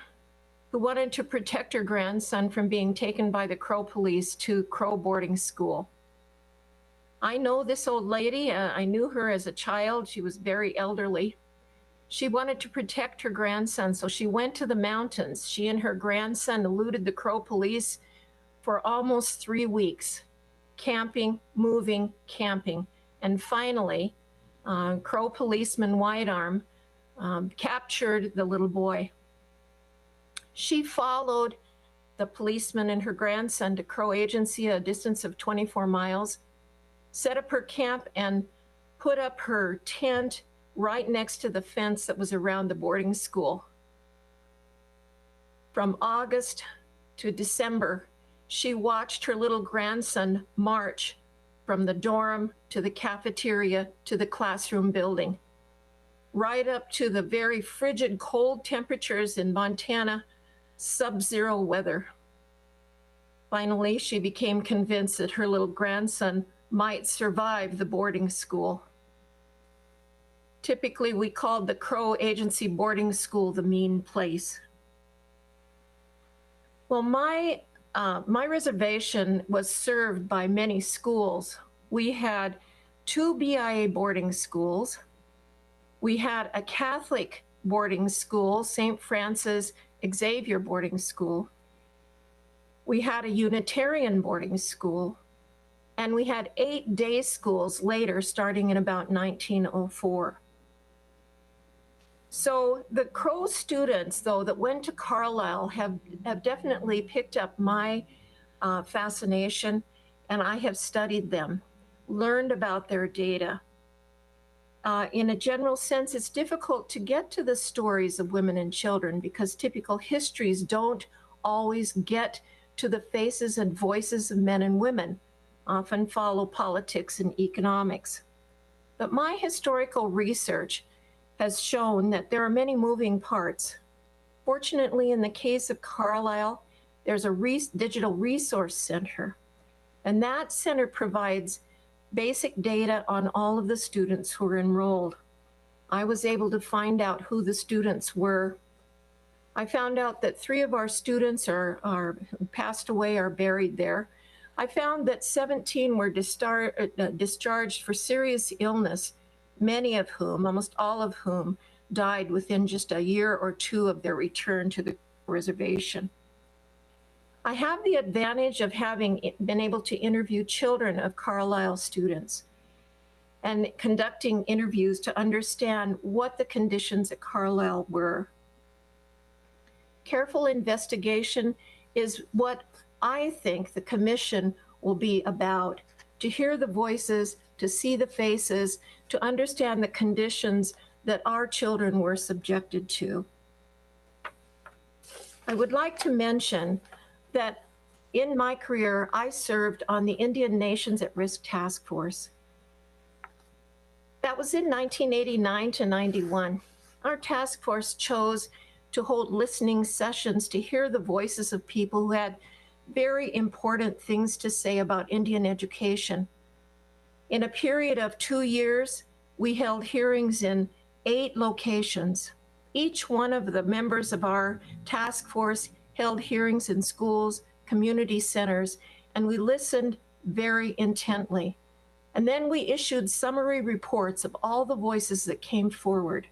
who wanted to protect her grandson from being taken by the Crow police to Crow boarding school. I know this old lady. I knew her as a child. She was very elderly. She wanted to protect her grandson, so she went to the mountains. She and her grandson eluded the Crow police for almost 3 weeks, camping, moving, camping. And finally, Crow policeman Whitearm captured the little boy. She followed the policeman and her grandson to Crow Agency, a distance of 24 miles, set up her camp and put up her tent right next to the fence that was around the boarding school. From August to December, she watched her little grandson march from the dorm to the cafeteria to the classroom building, right up to the very frigid cold temperatures in Montana, sub-zero weather. Finally, she became convinced that her little grandson might survive the boarding school. Typically, we called the Crow Agency boarding school the mean place. Well, my reservation was served by many schools. We had 2 BIA boarding schools. We had a Catholic boarding school, St. Francis Xavier boarding school. We had a Unitarian boarding school. And we had 8 day schools later, starting in about 1904. So the Crow students, though, that went to Carlisle have definitely picked up my fascination, and I have studied them, learned about their data. In a general sense, it's difficult to get to the stories of women and children because typical histories don't always get to the faces and voices of men and women, often follow politics and economics. But my historical research has shown that there are many moving parts. Fortunately, in the case of Carlisle, there's a digital resource center, and that center provides basic data on all of the students who are enrolled. I was able to find out who the students were. I found out that 3 of our students are passed away or buried there. I found that 17 were discharged for serious illness, many of whom, almost all of whom, died within just a year or 2 of their return to the reservation. I have the advantage of having been able to interview children of Carlisle students and conducting interviews to understand what the conditions at Carlisle were. Careful investigation is what I think the commission will be about, to hear the voices, to see the faces, to understand the conditions that our children were subjected to. I would like to mention that in my career, I served on the Indian Nations at Risk Task Force. That was in 1989 to 91. Our task force chose to hold listening sessions to hear the voices of people who had very important things to say about Indian education. In a period of 2 years, we held hearings in 8 locations. Each one of the members of our task force held hearings in schools, community centers, and we listened very intently. And then we issued summary reports of all the voices that came forward.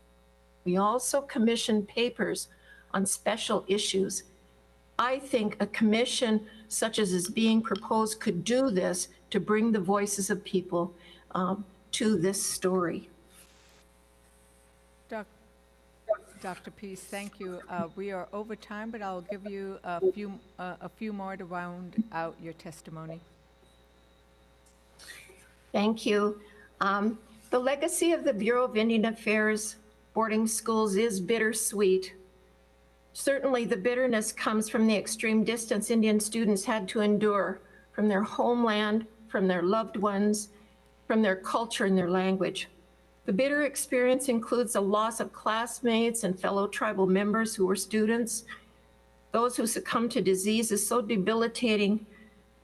We also commissioned papers on special issues. I think a commission such as is being proposed could do this to bring the voices of people to this story. Dr. Peace, thank you. We are over time, but I'll give you a few more to round out your testimony. Thank you. The legacy of the Bureau of Indian Affairs boarding schools is bittersweet. Certainly the bitterness comes from the extreme distance Indian students had to endure from their homeland, from their loved ones, from their culture and their language. The bitter experience includes a loss of classmates and fellow tribal members who were students. Those who succumbed to diseases so debilitating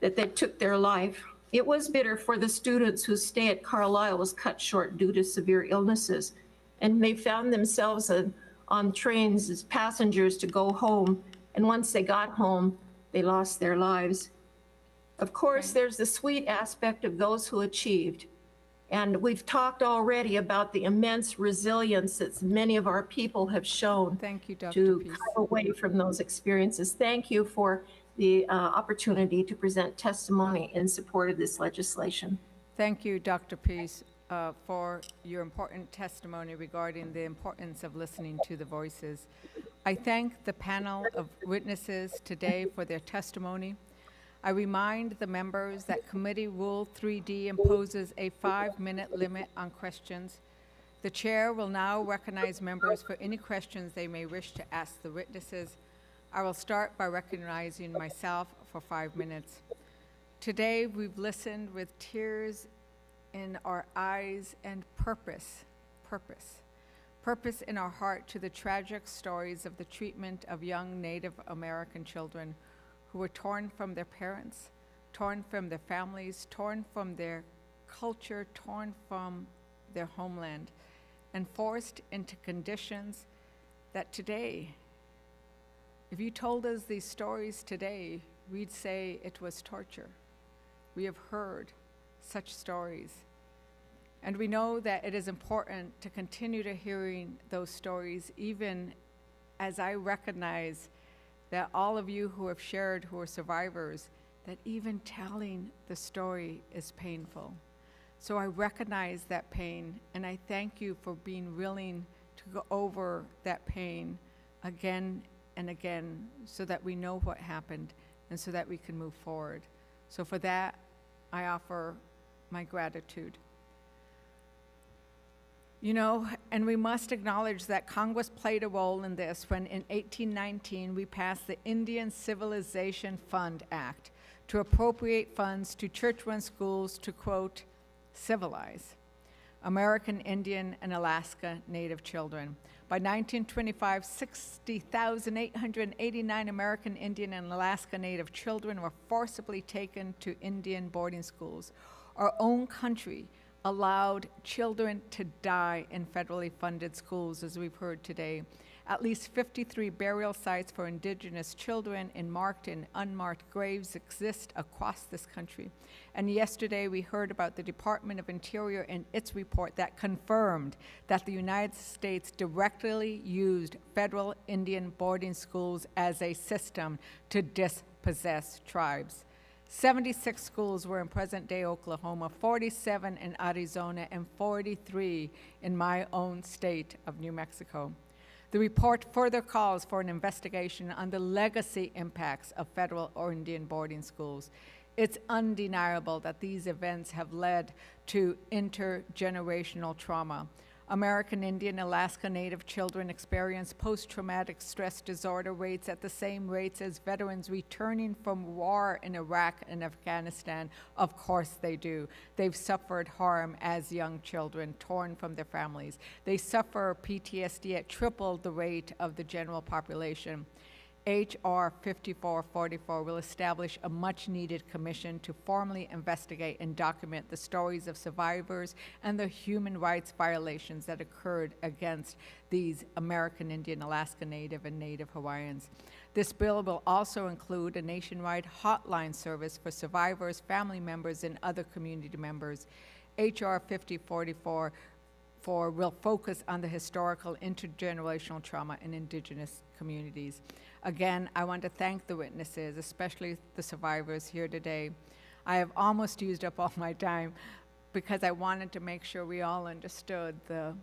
that they took their life. It was bitter for the students whose stay at Carlisle was cut short due to severe illnesses, and they found themselves on trains as passengers to go home, and once they got home, they lost their lives. Of course, there's the sweet aspect of those who achieved, and we've talked already about the immense resilience that many of our people have shown. Thank you, Dr. To Peace. come away from those experiences. Thank you for the opportunity to present testimony in support of this legislation. Thank you, Dr. Peace, for your important testimony regarding the importance of listening to the voices. I thank the panel of witnesses today for their testimony. I remind the members that Committee Rule 3D imposes a 5-minute limit on questions. The chair will now recognize members for any questions they may wish to ask the witnesses. I will start by recognizing myself for 5 minutes. Today, we've listened with tears in our eyes and purpose in our heart to the tragic stories of the treatment of young Native American children who were torn from their parents, torn from their families, torn from their culture, torn from their homeland, and forced into conditions that today, if you told us these stories today, we'd say it was torture. We have heard such stories. And we know that it is important to continue to hearing those stories, even as I recognize that all of you who have shared, who are survivors, that even telling the story is painful. So I recognize that pain, and I thank you for being willing to go over that pain again and again so that we know what happened and so that we can move forward. So for that, I offer my gratitude. You know, and we must acknowledge that Congress played a role in this when in 1819 we passed the Indian Civilization Fund Act to appropriate funds to church-run schools to, quote, civilize American Indian and Alaska Native children. By 1925, 60,889 American Indian and Alaska Native children were forcibly taken to Indian boarding schools. Our own country allowed children to die in federally funded schools, as we've heard today. At least 53 burial sites for Indigenous children in marked and unmarked graves exist across this country. And yesterday we heard about the Department of Interior and its report that confirmed that the United States directly used federal Indian boarding schools as a system to dispossess tribes. 76 schools were in present-day Oklahoma, 47 in Arizona, and 43 in my own state of New Mexico. The report further calls for an investigation on the legacy impacts of federal or Indian boarding schools. It's undeniable that these events have led to intergenerational trauma. American Indian, Alaska Native children experience post-traumatic stress disorder rates at the same rates as veterans returning from war in Iraq and Afghanistan. Of course they do. They've suffered harm as young children, torn from their families. They suffer PTSD at triple the rate of the general population. H.R. 5444 will establish a much-needed commission to formally investigate and document the stories of survivors and the human rights violations that occurred against these American Indian, Alaska Native, and Native Hawaiians. This bill will also include a nationwide hotline service for survivors, family members, and other community members. H.R. 5044 will focus on the historical intergenerational trauma in Indigenous communities. Again, I want to thank the witnesses, especially the survivors here today. I have almost used up all my time because I wanted to make sure we all understood the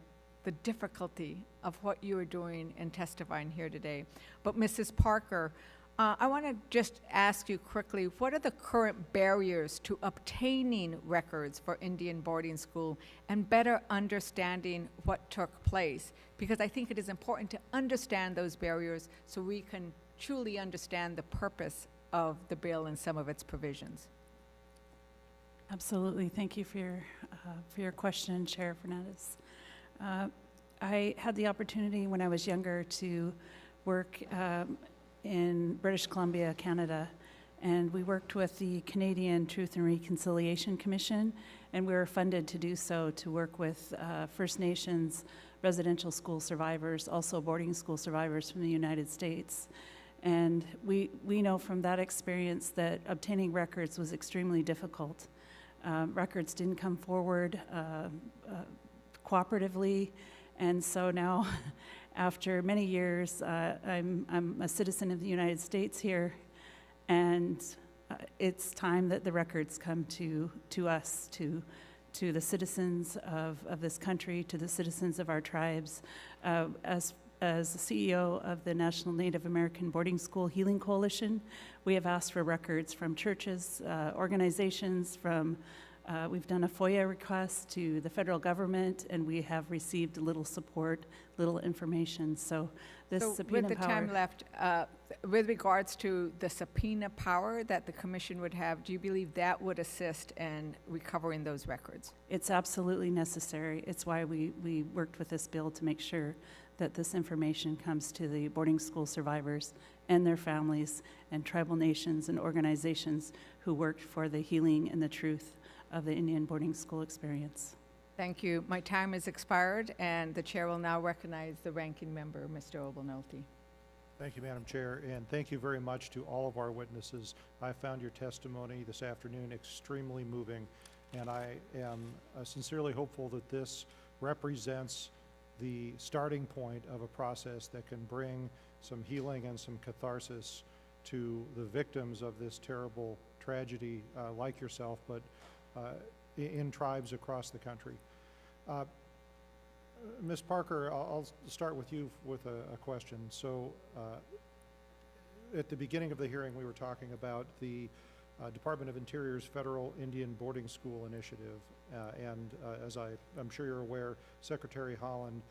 difficulty of what you are doing and testifying here today. But Mrs. Parker, I want to just ask you quickly, what are the current barriers to obtaining records for Indian boarding school and better understanding what took place? Because I think it is important to understand those barriers so we can truly understand the purpose of the bill and some of its provisions. Absolutely. Thank you for your question, Chair Fernandez. I had the opportunity when I was younger to work in British Columbia, Canada, and we worked with the Canadian Truth and Reconciliation Commission, and we were funded to do so, to work with First Nations residential school survivors, also boarding school survivors from the United States. And we know from that experience that obtaining records was extremely difficult. Records didn't come forward cooperatively, and so now after many years, I'm a citizen of the United States here, and it's time that the records come to us, to the citizens of this country, to the citizens of our tribes. As the CEO of the National Native American Boarding School Healing Coalition, we have asked for records from churches, organizations, we've done a FOIA request to the federal government, and we have received little support, little information. So this subpoena with the power, time left, with regards to the subpoena power that the commission would have, do you believe that would assist in recovering those records? it's absolutely necessary. It's why we worked with this bill to make sure that this information comes to the boarding school survivors and their families and tribal nations and organizations who worked for the healing and the truth of the Indian boarding school experience. Thank you. My time has expired, and the chair will now recognize the ranking member, Mr. Obolnolty. Thank you, Madam Chair, and thank you very much to all of our witnesses. I found your testimony this afternoon extremely moving, and I am sincerely hopeful that this represents the starting point of a process that can bring some healing and some catharsis to the victims of this terrible tragedy, like yourself, but in tribes across the country. Ms. Parker, I'll start with you with a question. So at the beginning of the hearing, we were talking about the Department of Interior's Federal Indian Boarding School Initiative. And as I'm sure you're aware, Secretary Holland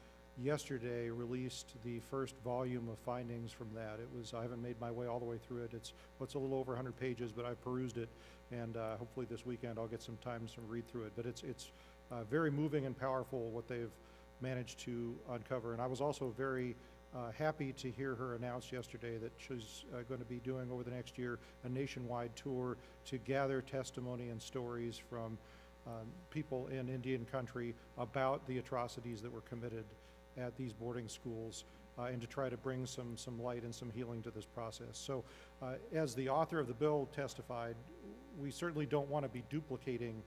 yesterday released the first volume of findings from that. I haven't made my way all the way through it. It's a little over 100 pages, but I've perused it, and hopefully this weekend I'll get some time to read through it. But it's very moving and powerful what they've managed to uncover. And I was also very happy to hear her announce yesterday that she's going to be doing over the next year a nationwide tour to gather testimony and stories from people in Indian country about the atrocities that were committed at these boarding schools, and to try to bring some light and some healing to this process. So as the author of the bill testified, we certainly don't want to be duplicating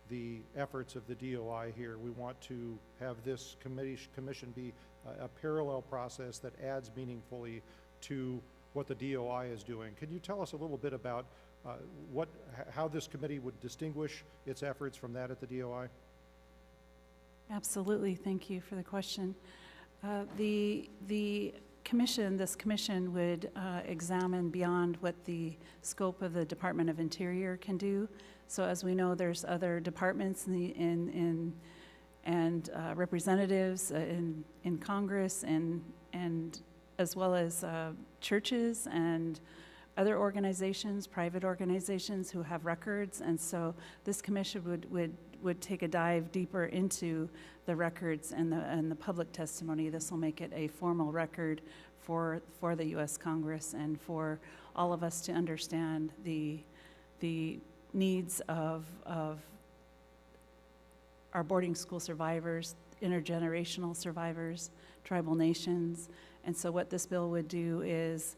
the efforts of the DOI here. We want to have this commission be a parallel process that adds meaningfully to what the DOI is doing. Can you tell us a little bit about how this committee would distinguish its efforts from that at the DOI? Absolutely, thank you for the question. This commission would examine beyond what the scope of the Department of Interior can do. So as we know, there's other departments and representatives in Congress and as well as churches and other organizations, private organizations who have records. And so this commission would take a dive deeper into the records and the public testimony. This will make it a formal record for the U.S. Congress and for all of us to understand the needs of our boarding school survivors, intergenerational survivors, tribal nations. And so what this bill would do is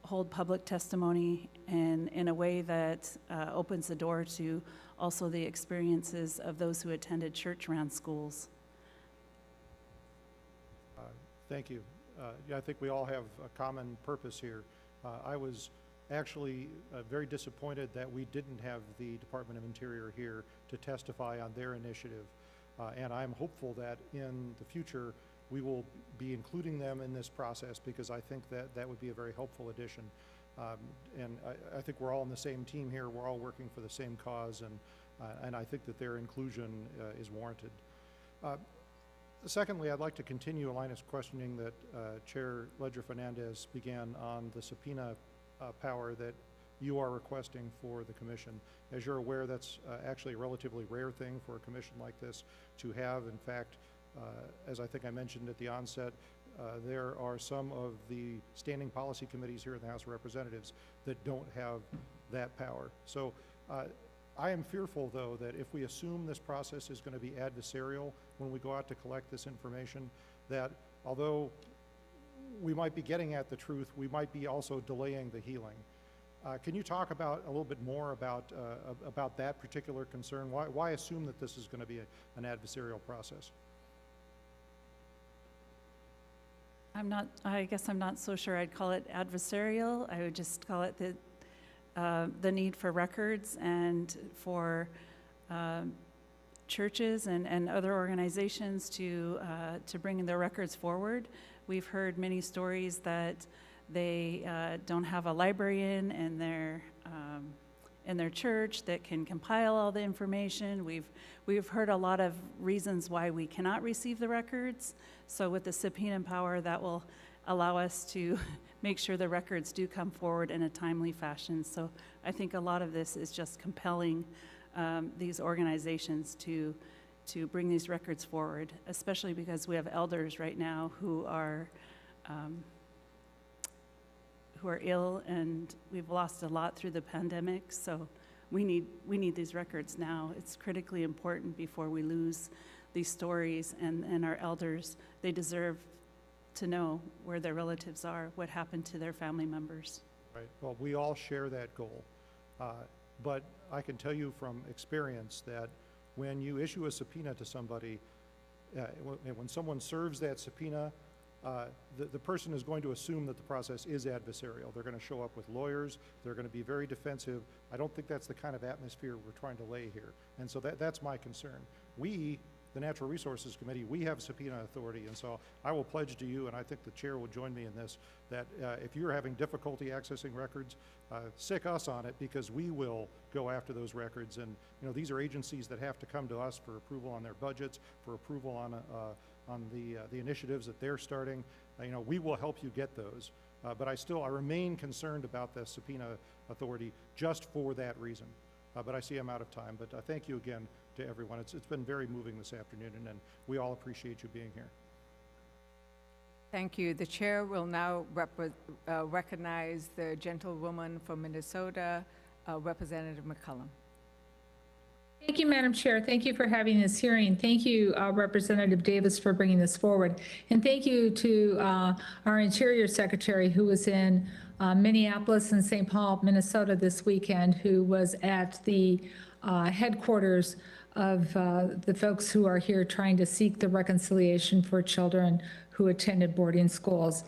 hold public testimony in a way that opens the door to also the experiences of those who attended church-run schools. Thank you. Yeah, I think we all have a common purpose here. I was actually very disappointed that we didn't have the Department of Interior here to testify on their initiative. And I'm hopeful that in the future we will be including them in this process, because I think that would be a very helpful addition. And I think we're all on the same team here. We're all working for the same cause, and I think that their inclusion is warranted. Secondly, I'd like to continue a line of questioning that Chair Ledger-Fernandez began on the subpoena power that you are requesting for the commission. As you're aware, that's actually a relatively rare thing for a commission like this to have. In fact, as I think I mentioned at the onset, there are some of the standing policy committees here in the House of Representatives that don't have that power. So I am fearful, though, that if we assume this process is going to be adversarial when we go out to collect this information, that although we might be getting at the truth, we might be also delaying the healing. Can you talk about a little bit more about that particular concern? Why assume that this is going to be an adversarial process? I guess I'm not so sure I'd call it adversarial. I would just call it the need for records and for churches and other organizations to bring their records forward. We've heard many stories that they don't have a librarian in their church that can compile all the information. We've heard a lot of reasons why we cannot receive the records. So with the subpoena power, that will allow us to make sure the records do come forward in a timely fashion. So I think a lot of this is just compelling these organizations to bring these records forward, especially because we have elders right now who are ill, and we've lost a lot through the pandemic. So we need these records now. It's critically important before we lose these stories, and our elders, they deserve to know where their relatives are, what happened to their family members. Right. Well, we all share that goal. But I can tell you from experience that when you issue a subpoena to somebody, when someone serves that subpoena, the person is going to assume that the process is adversarial. They're going to show up with lawyers. They're going to be very defensive. I don't think that's the kind of atmosphere we're trying to lay here. And so that's my concern. We, the Natural Resources Committee, we have subpoena authority, and so I will pledge to you, and I think the chair will join me in this, that if you're having difficulty accessing records, sic us on it, because we will go after those records. And these are agencies that have to come to us for approval on their budgets, for approval on the initiatives that they're starting. We will help you get those. But I remain concerned about the subpoena authority just for that reason. But I see I'm out of time. But thank you again to everyone. It's been very moving this afternoon, and we all appreciate you being here. Thank you. The chair will now recognize the gentlewoman from Minnesota, Representative McCullum. Thank you, Madam Chair. Thank you for having this hearing. Thank you, Representative Davis, for bringing this forward. And thank you to our Interior Secretary, who was in Minneapolis and St. Paul, Minnesota this weekend, who was at the headquarters of the folks who are here trying to seek the reconciliation for children who attended boarding schools.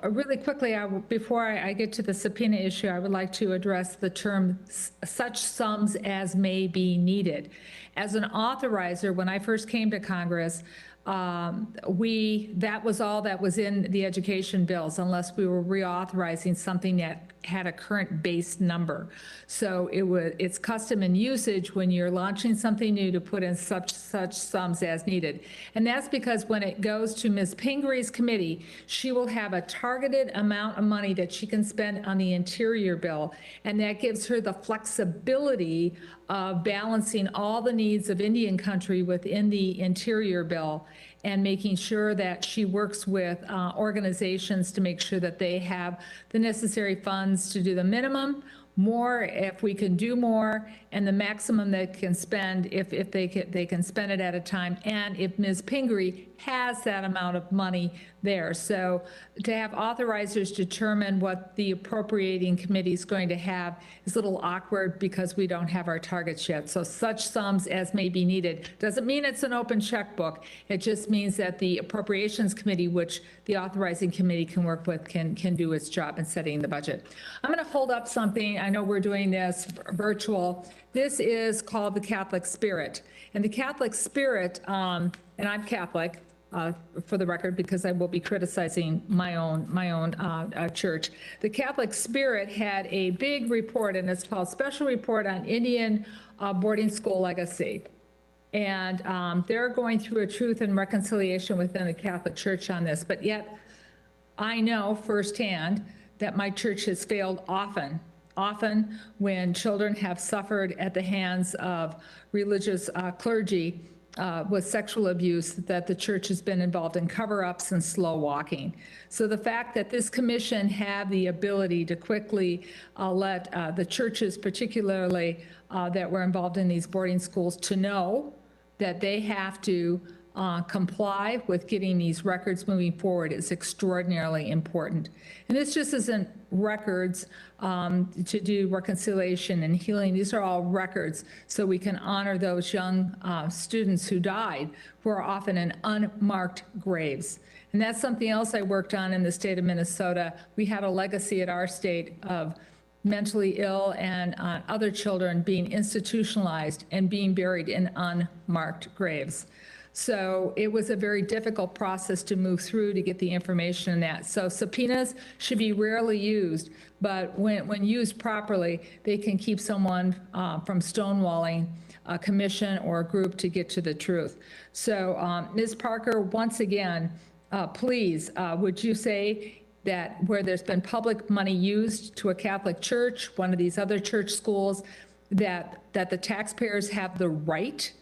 Really quickly, before I get to the subpoena issue, I would like to address the term such sums as may be needed. As an authorizer, when I first came to Congress, that was all that was in the education bills, unless we were reauthorizing something that had a current base number. So it's custom and usage when you're launching something new to put in such sums as needed. And that's because when it goes to Ms. Pingree committee, she will have a targeted amount of money that she can spend on the interior bill. And that gives her the flexibility of balancing all the needs of Indian country within the interior bill and making sure that she works with organizations to make sure that they have the necessary funds to do the minimum, more if we can do more, and the maximum they can spend if they can spend it at a time, and if Ms. Pingree has that amount of money there. So to have authorizers determine what the appropriating committee is going to have is a little awkward because we don't have our targets yet. So such sums as may be needed doesn't mean it's an open checkbook. It just means that the appropriations committee, which the authorizing committee can work with, can do its job in setting the budget. I'm going to hold up something. I know we're doing this virtual. This is called the Catholic Spirit. And the Catholic Spirit, and I'm Catholic, for the record, because I will be criticizing my own church. The Catholic Spirit had a big report, and it's called Special Report on Indian Boarding School Legacy. And they're going through a truth and reconciliation within the Catholic Church on this. But yet, I know firsthand that my church has failed often when children have suffered at the hands of religious clergy with sexual abuse, that the church has been involved in cover-ups and slow walking. So the fact that this commission had the ability to quickly let the churches, particularly that were involved in these boarding schools, to know that they have to comply with getting these records moving forward is extraordinarily important. And this just isn't records to do reconciliation and healing. These are all records so we can honor those young students who died, who are often in unmarked graves. And that's something else I worked on in the state of Minnesota. We had a legacy at our state of mentally ill and other children being institutionalized and being buried in unmarked graves. So it was a very difficult process to move through to get the information in that. So subpoenas should be rarely used, but when used properly, they can keep someone from stonewalling a commission or a group to get to the truth. So Ms. Parker, once again, please, would you say that where there's been public money used to a Catholic church, one of these other church schools, that the taxpayers have the right,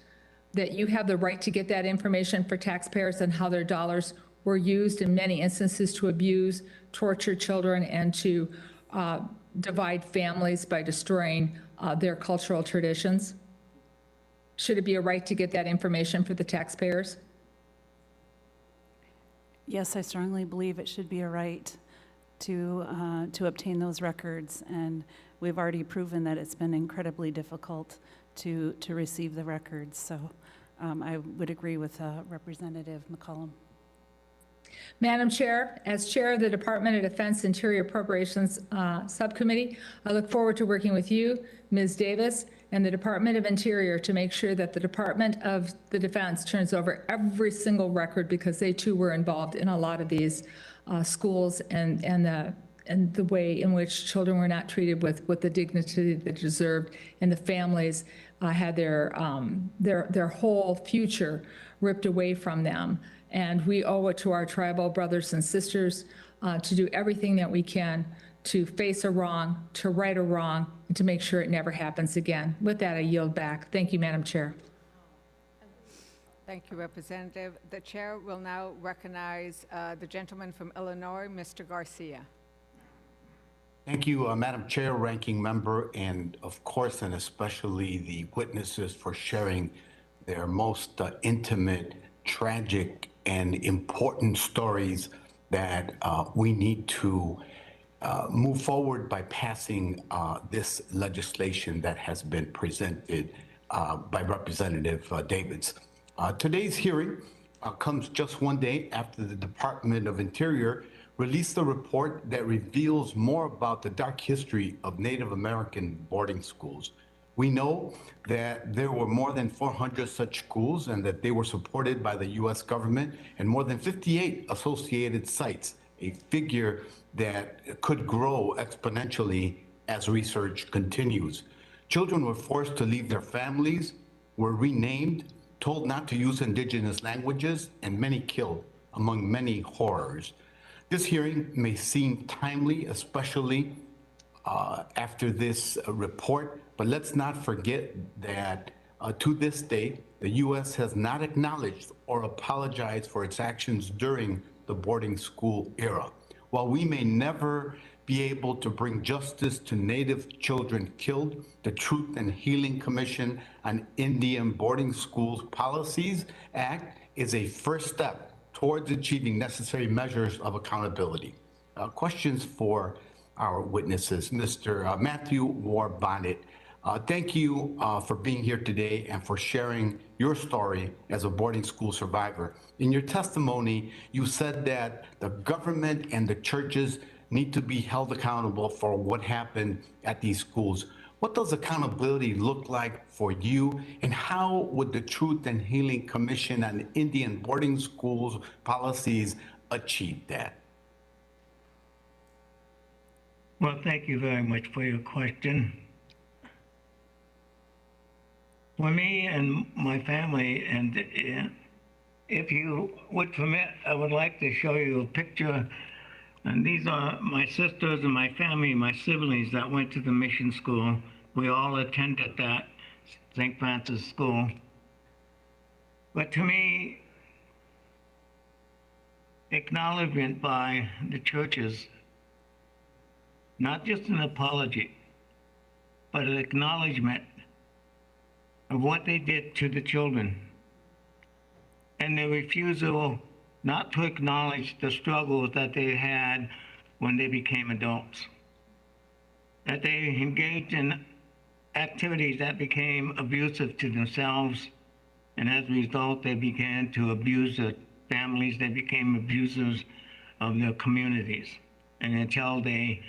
that you have the right to get that information for taxpayers and how their dollars were used in many instances to abuse, torture children, and to divide families by destroying their cultural traditions? Should it be a right to get that information for the taxpayers? Yes, I strongly believe it should be a right to obtain those records, and we've already proven that it's been incredibly difficult to receive the records. So I would agree with Representative McCollum. Madam Chair, as Chair of the Department of Defense Interior Appropriations Subcommittee, I look forward to working with you, Ms. Davis, and the Department of Interior to make sure that the Department of the Defense turns over every single record, because they too were involved in a lot of these schools and the way in which children were not treated with the dignity they deserved, and the families had their whole future ripped away from them. And we owe it to our tribal brothers and sisters to do everything that we can to face a wrong, to right a wrong, and to make sure it never happens again. With that, I yield back. Thank you, Madam Chair. Thank you, Representative. The chair will now recognize the gentleman from Illinois, Mr. Garcia. Thank you, Madam Chair, Ranking Member, and of course, and especially the witnesses for sharing their most intimate, tragic, and important stories that we need to move forward by passing this legislation that has been presented by Representative Davids. Today's hearing comes just one day after the Department of Interior released a report that reveals more about the dark history of Native American boarding schools. We know that there were more than 400 such schools and that they were supported by the U.S. government and more than 58 associated sites, a figure that could grow exponentially as research continues. Children were forced to leave their families, were renamed, told not to use indigenous languages, and many killed, among many horrors. This hearing may seem timely, especially after this report, but let's not forget that to this day, the U.S. has not acknowledged or apologized for its actions during the boarding school era. While we may never be able to bring justice to Native children killed, the Truth and Healing Commission on Indian Boarding Schools Policies Act is a first step towards achieving necessary measures of accountability. Questions for our witnesses. Mr. Matthew Ward Bonnet, thank you for being here today and for sharing your story as a boarding school survivor. In your testimony, you said that the government and the churches need to be held accountable for what happened at these schools. What does accountability look like for you, and how would the Truth and Healing Commission on Indian Boarding Schools policies achieve that? Well, thank you very much for your question. For me and my family, and if you would permit, I would like to show you a picture. And these are my sisters and my family, my siblings that went to the mission school. We all attended that St. Francis School. But to me, acknowledgement by the churches, not just an apology, but an acknowledgement of what they did to the children and their refusal not to acknowledge the struggles that they had when they became adults, that they engaged in activities that became abusive to themselves, and as a result, they began to abuse their families. They became abusers of their communities, and until they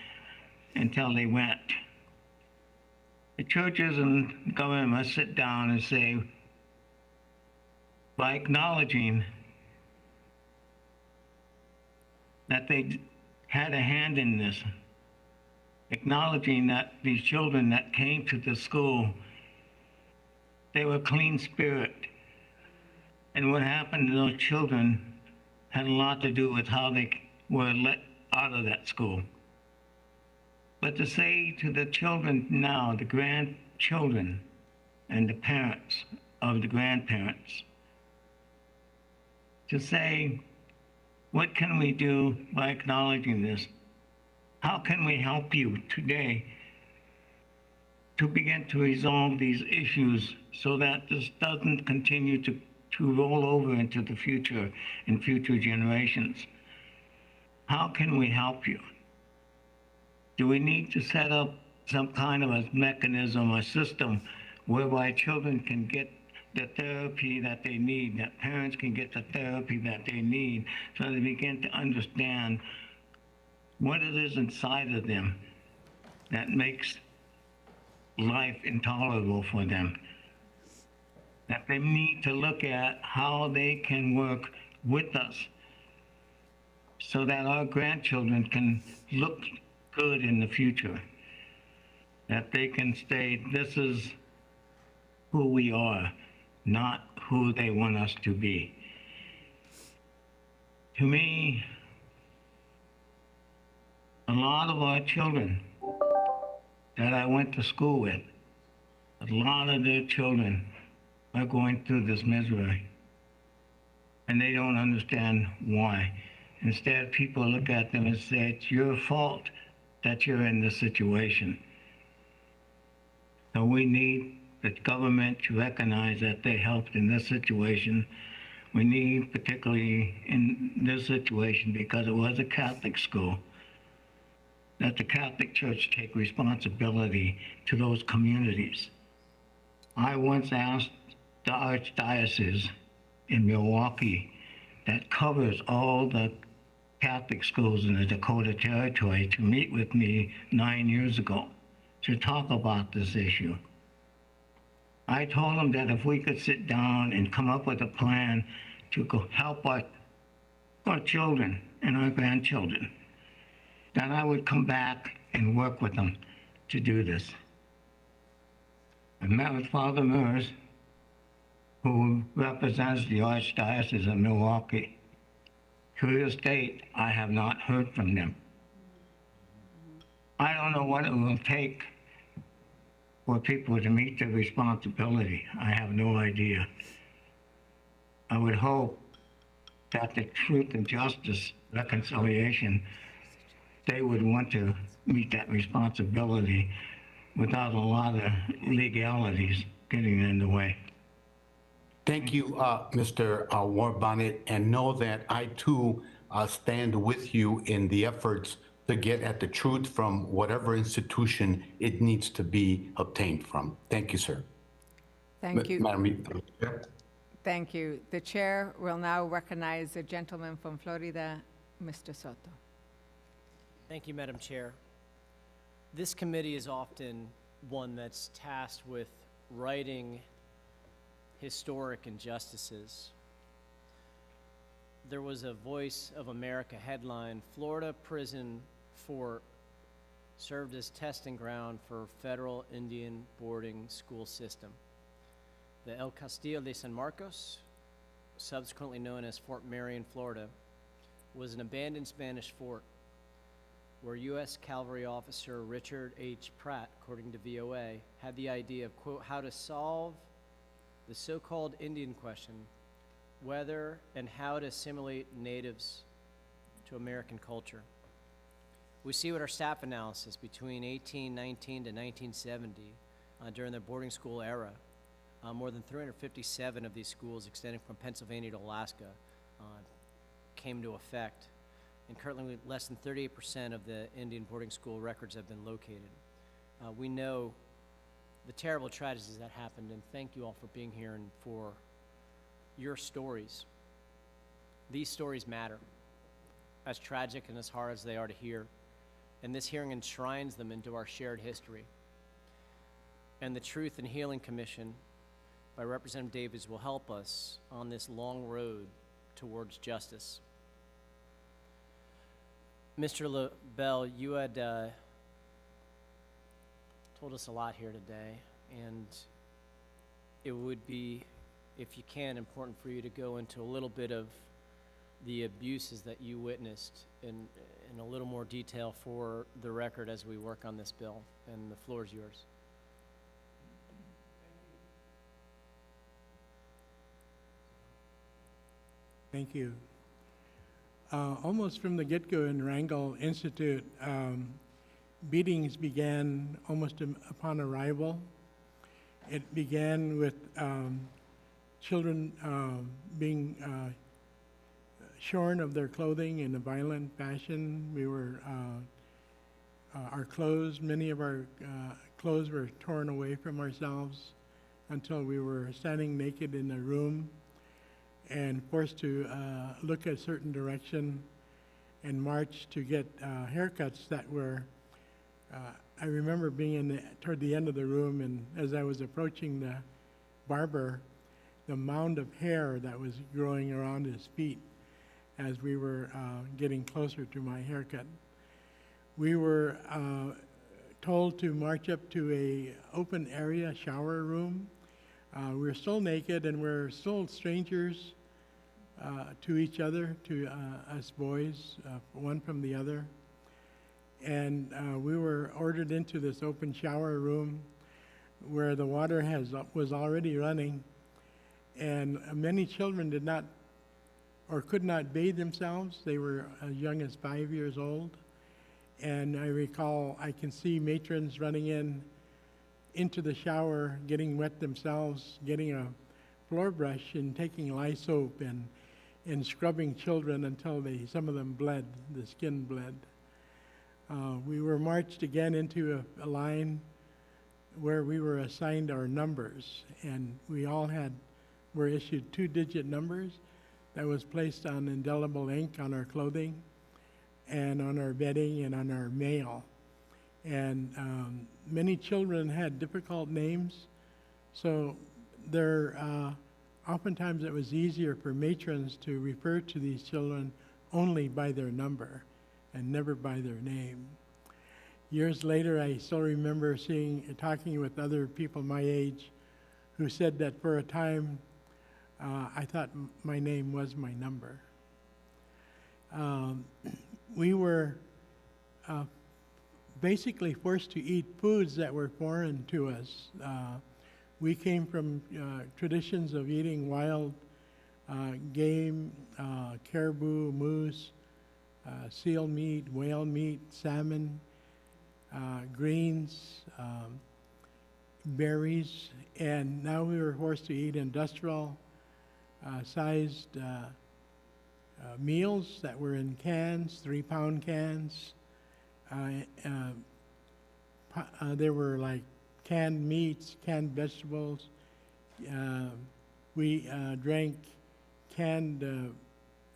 went. The churches and government must sit down and say, by acknowledging that they had a hand in this, acknowledging that these children that came to the school, they were clean spirit. And what happened to those children had a lot to do with how they were let out of that school. But to say to the children now, the grandchildren and the parents of the grandparents, to say, what can we do by acknowledging this? How can we help you today to begin to resolve these issues so that this doesn't continue to roll over into the future and future generations? How can we help you? Do we need to set up some kind of a mechanism, a system, whereby children can get the therapy that they need, that parents can get the therapy that they need, so they begin to understand what it is inside of them that makes life intolerable for them? That they need to look at how they can work with us so that our grandchildren can look good in the future. That they can say, this is who we are, not who they want us to be. To me, a lot of our children that I went to school with, a lot of their children are going through this misery. And they don't understand why. Instead, people look at them and say, it's your fault that you're in this situation. So we need the government to recognize that they helped in this situation. We need, particularly in this situation, because it was a Catholic school, that the Catholic Church take responsibility to those communities. I once asked the Archdiocese in Milwaukee that covers all the Catholic schools in the Dakota Territory to meet with me 9 years ago to talk about this issue. I told them that if we could sit down and come up with a plan to help our children and our grandchildren, then I would come back and work with them to do this. I met with Father Murs, who represents the Archdiocese of Milwaukee. To this date, I have not heard from them. I don't know what it will take for people to meet their responsibility. I have no idea. I would hope that the Truth and Justice Reconciliation, they would want to meet that responsibility without a lot of legalities getting in the way. Thank you, Mr. Bonnet, and know that I too stand with you in the efforts to get at the truth from whatever institution it needs to be obtained from. Thank you, sir. Thank you. Madam Chair. Thank you. The chair will now recognize the gentleman from Florida, Mr. Soto. Thank you, Madam Chair. This committee is often one that's tasked with righting historic injustices. There was a Voice of America headline, Florida prison fort served as testing ground for federal Indian boarding school system. The El Castillo de San Marcos, subsequently known as Fort Marion, Florida, was an abandoned Spanish fort where U.S. Cavalry officer Richard H. Pratt, according to VOA, had the idea of, quote, how to solve the so-called Indian question, whether and how to assimilate natives to American culture. We see what our staff analysis between 1819 to 1970, during the boarding school era, more than 357 of these schools extending from Pennsylvania to Alaska came to effect. And currently less than 38% of the Indian boarding school records have been located. We know the terrible tragedies that happened, and thank you all for being here and for your stories. These stories matter, as tragic and as hard as they are to hear, and this hearing enshrines them into our shared history. And the Truth and Healing Commission by Representative Davids will help us on this long road towards justice. Mr. LaBelle, you had told us a lot here today, and it would be, if you can, important for you to go into a little bit of the abuses that you witnessed in a little more detail for the record as we work on this bill, and the floor is yours. Thank you. Almost from the get-go in Wrangell Institute, beatings began almost upon arrival. It began with children being shorn of their clothing in a violent fashion. We were, our clothes, many of our clothes were torn away from ourselves until we were standing naked in a room and forced to look a certain direction and march to get haircuts that were, I remember being toward the end of the room, and as I was approaching the barber, the mound of hair that was growing around his feet as we were getting closer to my haircut. We were told to march up to a open area shower room. We're still naked and we're still strangers to each other, to us boys, one from the other. And we were ordered into this open shower room where the water was already running, and many children did not or could not bathe themselves. They were as young as 5 years old. And I recall, I can see matrons running into the shower, getting wet themselves, getting a floor brush and taking lye soap and scrubbing children until some of them bled, the skin bled. We were marched again into a line where we were assigned our numbers, and we all were issued 2-digit numbers that was placed on indelible ink on our clothing and on our bedding and on our mail. And many children had difficult names, so oftentimes it was easier for matrons to refer to these children only by their number and never by their name. Years later, I still remember talking with other people my age who said that for a time, I thought my name was my number. We were basically forced to eat foods that were foreign to us. We came from traditions of eating wild game, caribou, moose, seal meat, whale meat, salmon, greens, berries, and now we were forced to eat industrial sized meals that were in cans, 3-pound cans. There were like canned meats, canned vegetables. We drank canned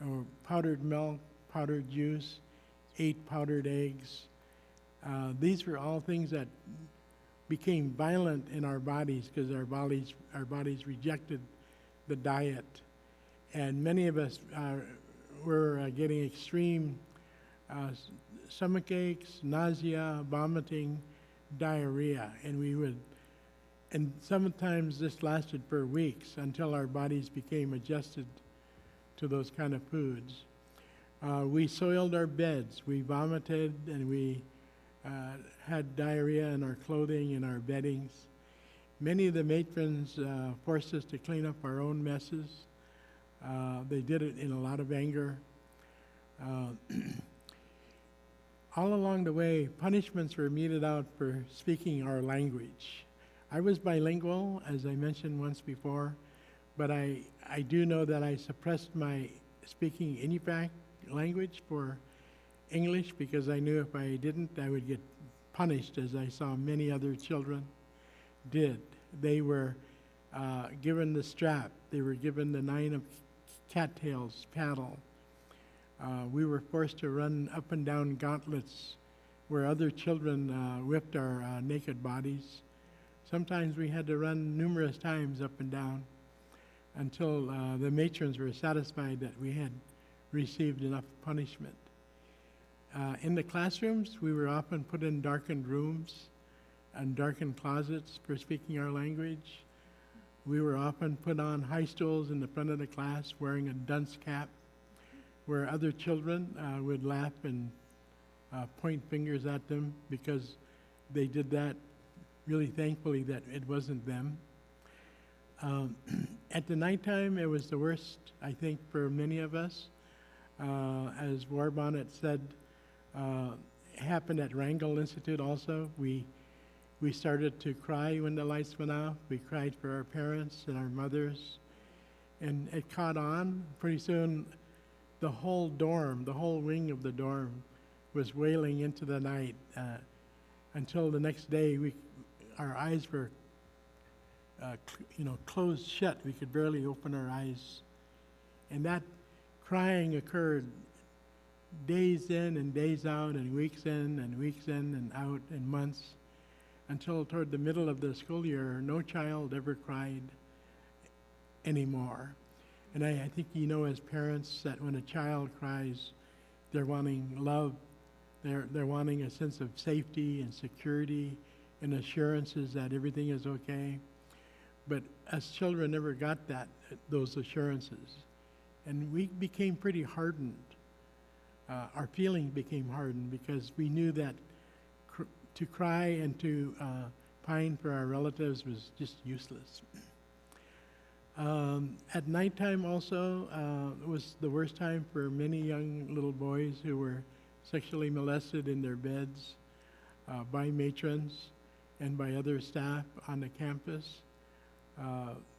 or powdered milk, powdered juice, ate powdered eggs. These were all things that became violent in our bodies because our bodies rejected the diet. And many of us were getting extreme stomach aches, nausea, vomiting, diarrhea, and sometimes this lasted for weeks until our bodies became adjusted to those kind of foods. We soiled our beds, we vomited, and we had diarrhea in our clothing and our beddings. Many of the matrons forced us to clean up our own messes. They did it in a lot of anger. All along the way, punishments were meted out for speaking our language. I was bilingual, as I mentioned once before, but I do know that I suppressed my speaking Inupiaq language for English because I knew if I didn't, I would get punished, as I saw many other children did. They were given the strap. They were given the 9 of cattails paddle. We were forced to run up and down gauntlets where other children whipped our naked bodies. Sometimes we had to run numerous times up and down until the matrons were satisfied that we had received enough punishment. In the classrooms, we were often put in darkened rooms and darkened closets for speaking our language. We were often put on high stools in the front of the class wearing a dunce cap, where other children would laugh and point fingers at them because they did that really thankfully that it wasn't them. At the nighttime, it was the worst, I think, for many of us. As Bonnet said, happened at Wrangell Institute also. We started to cry when the lights went off. We cried for our parents and our mothers. And it caught on. Pretty soon, the whole dorm, the whole wing of the dorm was wailing into the night until the next day our eyes were closed shut. We could barely open our eyes. And that crying occurred days in and days out and weeks in and weeks in and out and months until toward the middle of the school year, no child ever cried anymore. And I think you know as parents that when a child cries, they're wanting love, they're wanting a sense of safety and security and assurances that everything is okay. But us children never got those assurances. And we became pretty hardened. Our feelings became hardened because we knew that to cry and to pine for our relatives was just useless. At nighttime also was the worst time for many young little boys who were sexually molested in their beds by matrons and by other staff on the campus.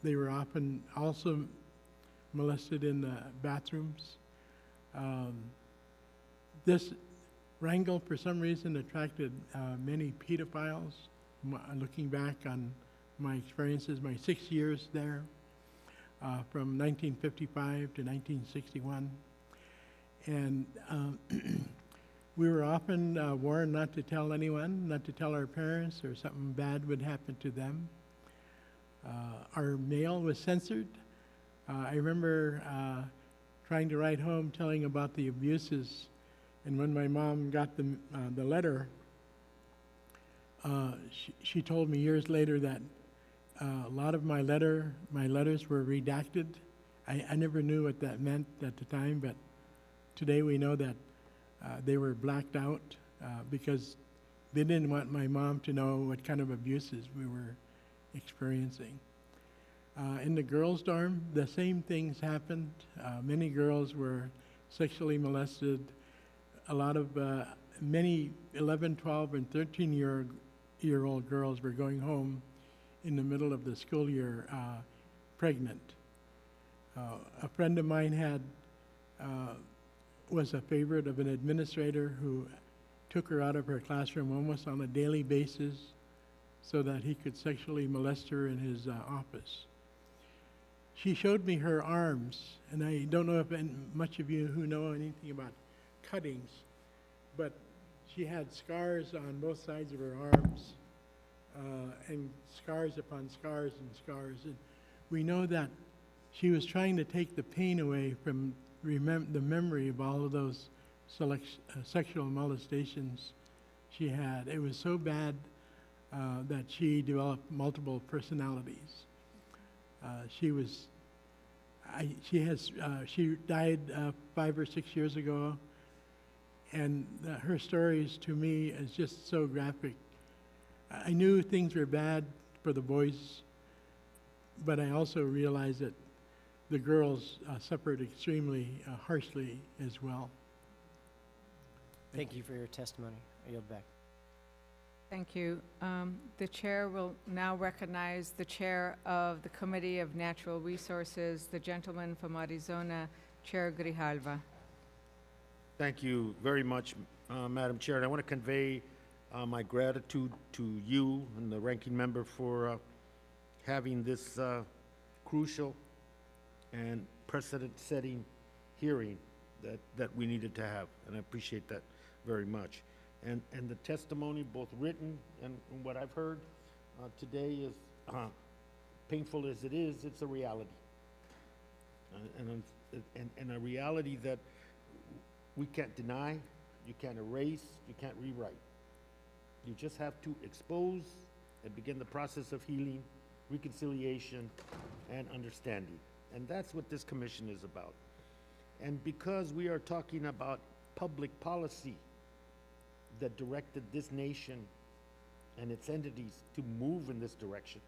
They were often also molested in the bathrooms. This wrangle, for some reason, attracted many pedophiles. Looking back on my experiences, my 6 years there, from 1955 to 1961. And we were often warned not to tell anyone, not to tell our parents, or something bad would happen to them. Our mail was censored. I remember trying to write home telling about the abuses, and when my mom got the letter, she told me years later that a lot of my letters were redacted. I never knew what that meant at the time, but today we know that they were blacked out because they didn't want my mom to know what kind of abuses we were experiencing. In the girls' dorm, the same things happened. Many girls were sexually molested. A lot of, many 11, 12, and 13-year-old girls were going home in the middle of the school year pregnant. A friend of mine was a favorite of an administrator who took her out of her classroom almost on a daily basis so that he could sexually molest her in his office. She showed me her arms, and I don't know if much of you who know anything about cuttings, but she had scars on both sides of her arms, and scars upon scars and scars. And we know that she was trying to take the pain away from the memory of all of those sexual molestations she had. It was so bad that she developed multiple personalities. She died 5 or 6 years ago, and her stories to me is just so graphic. I knew things were bad for the boys, but I also realized that the girls suffered extremely harshly as well. Thank you for your testimony. I yield back. Thank you. The chair will now recognize the chair of the Committee of Natural Resources, the gentleman from Arizona, Chair Grijalva. Thank you very much, Madam Chair. And I want to convey my gratitude to you and the ranking member for having this crucial and precedent-setting hearing that we needed to have, and I appreciate that very much. And the testimony, both written and what I've heard today, is painful as it is. It's a reality, and a reality that we can't deny, you can't erase, you can't rewrite. You just have to expose and begin the process of healing, reconciliation, and understanding. And that's what this commission is about. And because we are talking about public policy that directed this nation and its entities to move in this direction,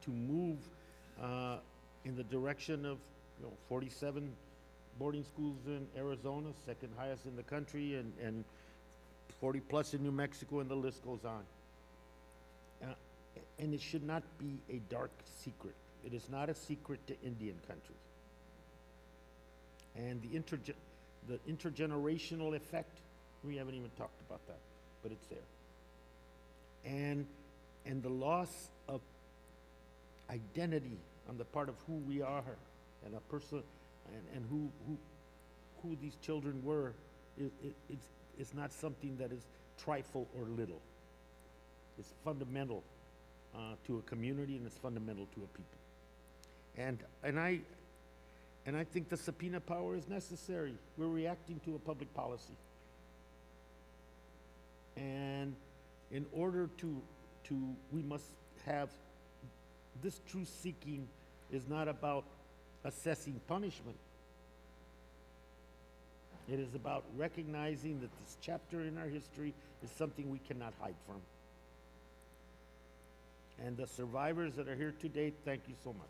to move in the direction of 47 boarding schools in Arizona, second highest in the country, and 40 plus in New Mexico, and the list goes on. And it should not be a dark secret. It is not a secret to Indian country. And the intergenerational effect, we haven't even talked about that, but it's there. And the loss of identity on the part of who we are and a person and who these children were, it's not something that is trifle or little. It's fundamental to a community, and it's fundamental to a people. And I think the subpoena power is necessary. We're reacting to a public policy. And in order we must have, this truth-seeking is not about assessing punishment. It is about recognizing that this chapter in our history is something we cannot hide from. And the survivors that are here today, thank you so much.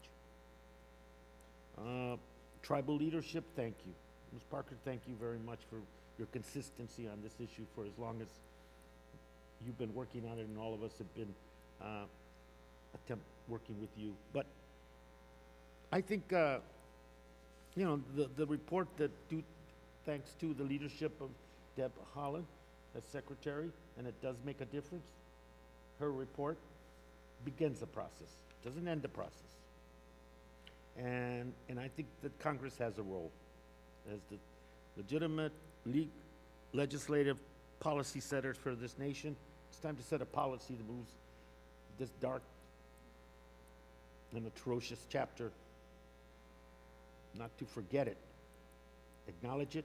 Tribal leadership, thank you. Ms. Parker, thank you very much for your consistency on this issue for as long as you've been working on it, and all of us have been working with you. But I think, you know, the report that thanks to the leadership of Deb Holland as secretary, and it does make a difference, her report begins the process, doesn't end the process. And I think that Congress has a role as the legitimate legislative policy setters for this nation. It's time to set a policy that moves this dark and atrocious chapter, not to forget it, acknowledge it,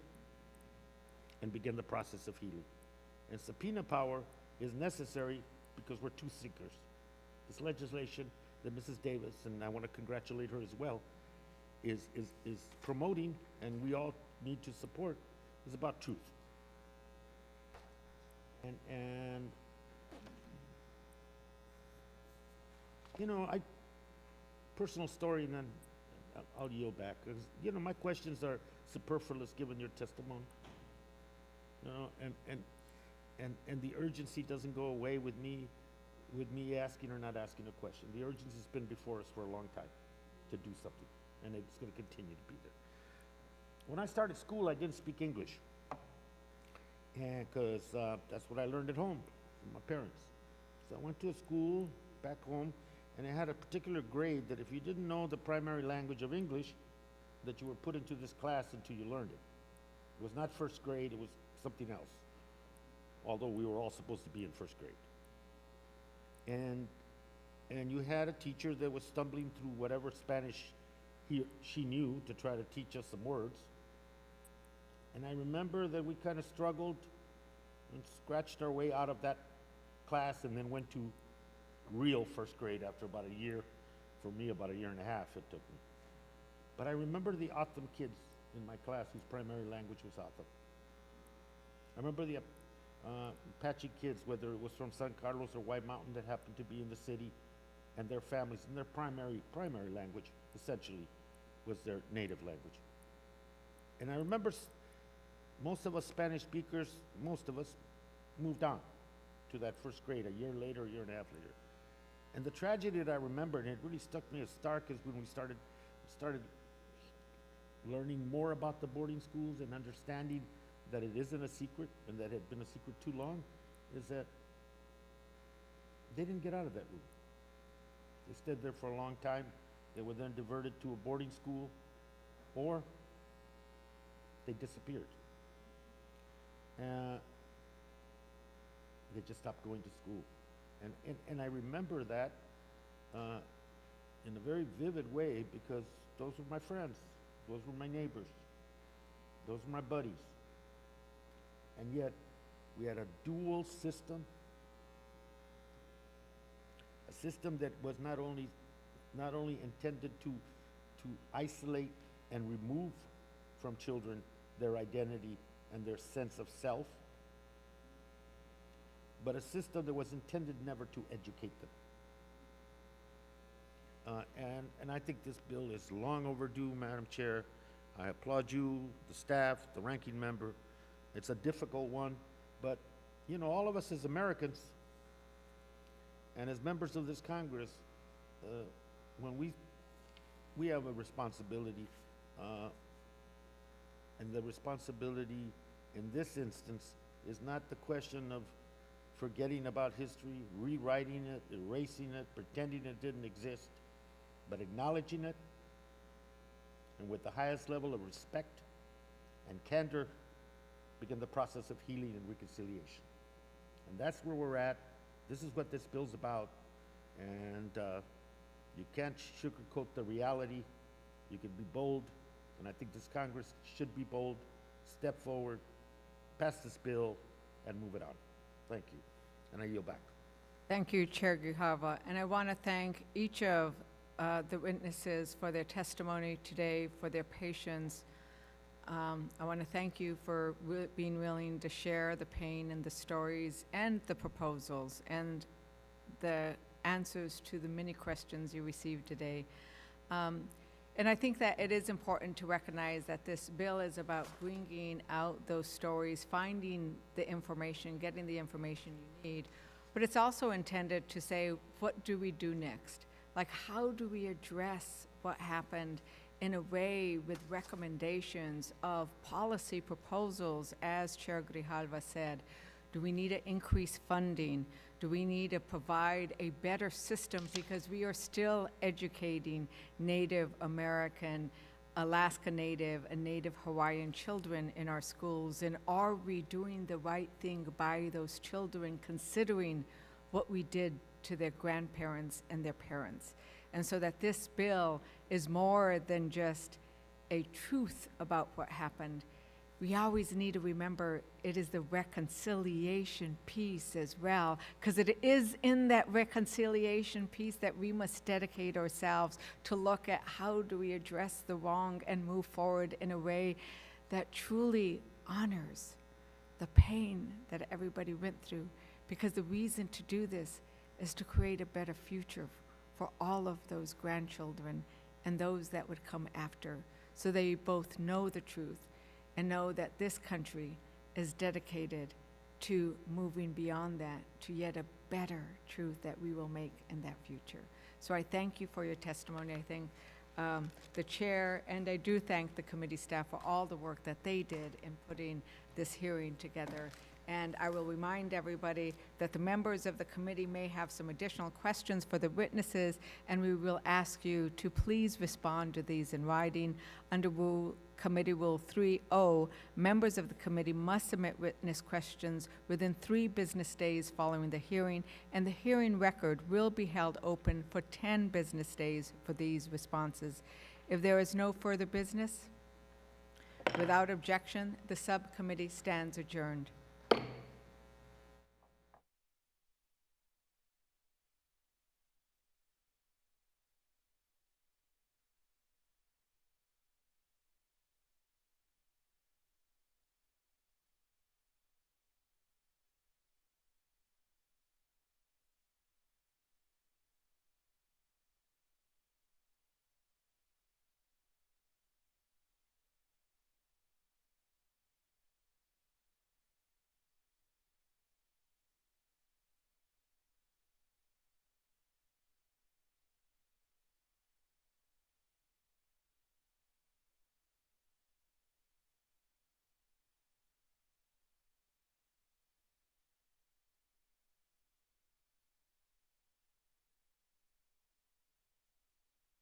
and begin the process of healing. And subpoena power is necessary because we're truth seekers. This legislation that Mrs. Davis, and I want to congratulate her as well, is promoting, and we all need to support, is about truth. And you know, personal story, and then I'll yield back. 'Cause, you know, my questions are superfluous given your testimony. You know, and the urgency doesn't go away with me asking or not asking a question. The urgency's been before us for a long time to do something, and it's going to continue to be there. When I started school, I didn't speak English, and because that's what I learned at home from my parents. So I went to a school back home, and it had a particular grade that if you didn't know the primary language of English, that you were put into this class until you learned it. It was not first grade, it was something else, although we were all supposed to be in first grade. And you had a teacher that was stumbling through whatever Spanish she knew to try to teach us some words. And I remember that we kind of struggled and scratched our way out of that class, and then went to real first grade after about a year. For me, about a year and a half it took me. But I remember the Otham kids in my class whose primary language was Otham. I remember the Apache kids, whether it was from San Carlos or White Mountain, that happened to be in the city, and their families, and their primary language, essentially, was their native language. And I remember most of us Spanish speakers, most of us moved on to that first grade a year later, a year and a half later. And the tragedy that I remember, and it really struck me as stark, is when we started learning more about the boarding schools and understanding that it isn't a secret, and that had been a secret too long, is that they didn't get out of that room. They stayed there for a long time. They were then diverted to a boarding school, or they disappeared. They just stopped going to school. And I remember that in a very vivid way, because those were my friends, those were my neighbors, those were my buddies. And yet, we had a dual system, a system that was not only intended to isolate and remove from children their identity and their sense of self, but a system that was intended never to educate them. And I think this bill is long overdue, Madam Chair. I applaud you, the staff, the ranking member. It's a difficult one, but, you know, all of us as Americans and as members of this Congress, when we have a responsibility, and the responsibility in this instance is not the question of forgetting about history, rewriting it, erasing it, pretending it didn't exist, but acknowledging it, and with the highest level of respect and candor, begin the process of healing and reconciliation. And that's where we're at. This is what this bill's about. And you can't sugarcoat the reality. You can be bold, and I think this Congress should be bold, step forward, pass this bill, and move it on. Thank you. And I yield back. Thank you, Chair Grijalva. And I want to thank each of the witnesses for their testimony today, for their patience. I want to thank you for being willing to share the pain and the stories and the proposals and the answers to the many questions you received today. And I think that it is important to recognize that this bill is about bringing out those stories, finding the information, getting the information you need. But it's also intended to say, what do we do next? Like, how do we address what happened in a way with recommendations of policy proposals, as Chair Grijalva said? Do we need to increase funding? Do we need to provide a better system, because we are still educating Native American, Alaska Native, and Native Hawaiian children in our schools? And are we doing the right thing by those children, considering what we did to their grandparents and their parents? And so that this bill is more than just a truth about what happened. We always need to remember it is the reconciliation piece as well, because it is in that reconciliation piece that we must dedicate ourselves to look at how do we address the wrong and move forward in a way that truly honors the pain that everybody went through, because the reason to do this is to create a better future for all of those grandchildren and those that would come after, so they both know the truth and know that this country is dedicated to moving beyond that to yet a better truth that we will make in that future. So I thank you for your testimony. I thank the chair, and I do thank the committee staff for all the work that they did in putting this hearing together. And I will remind everybody that the members of the committee may have some additional questions for the witnesses, and we will ask you to please respond to these in writing. Under Committee Rule 3.0, members of the committee must submit witness questions within 3 business days following the hearing, and the hearing record will be held open for 10 business days for these responses. If there is no further business, without objection, the subcommittee stands adjourned.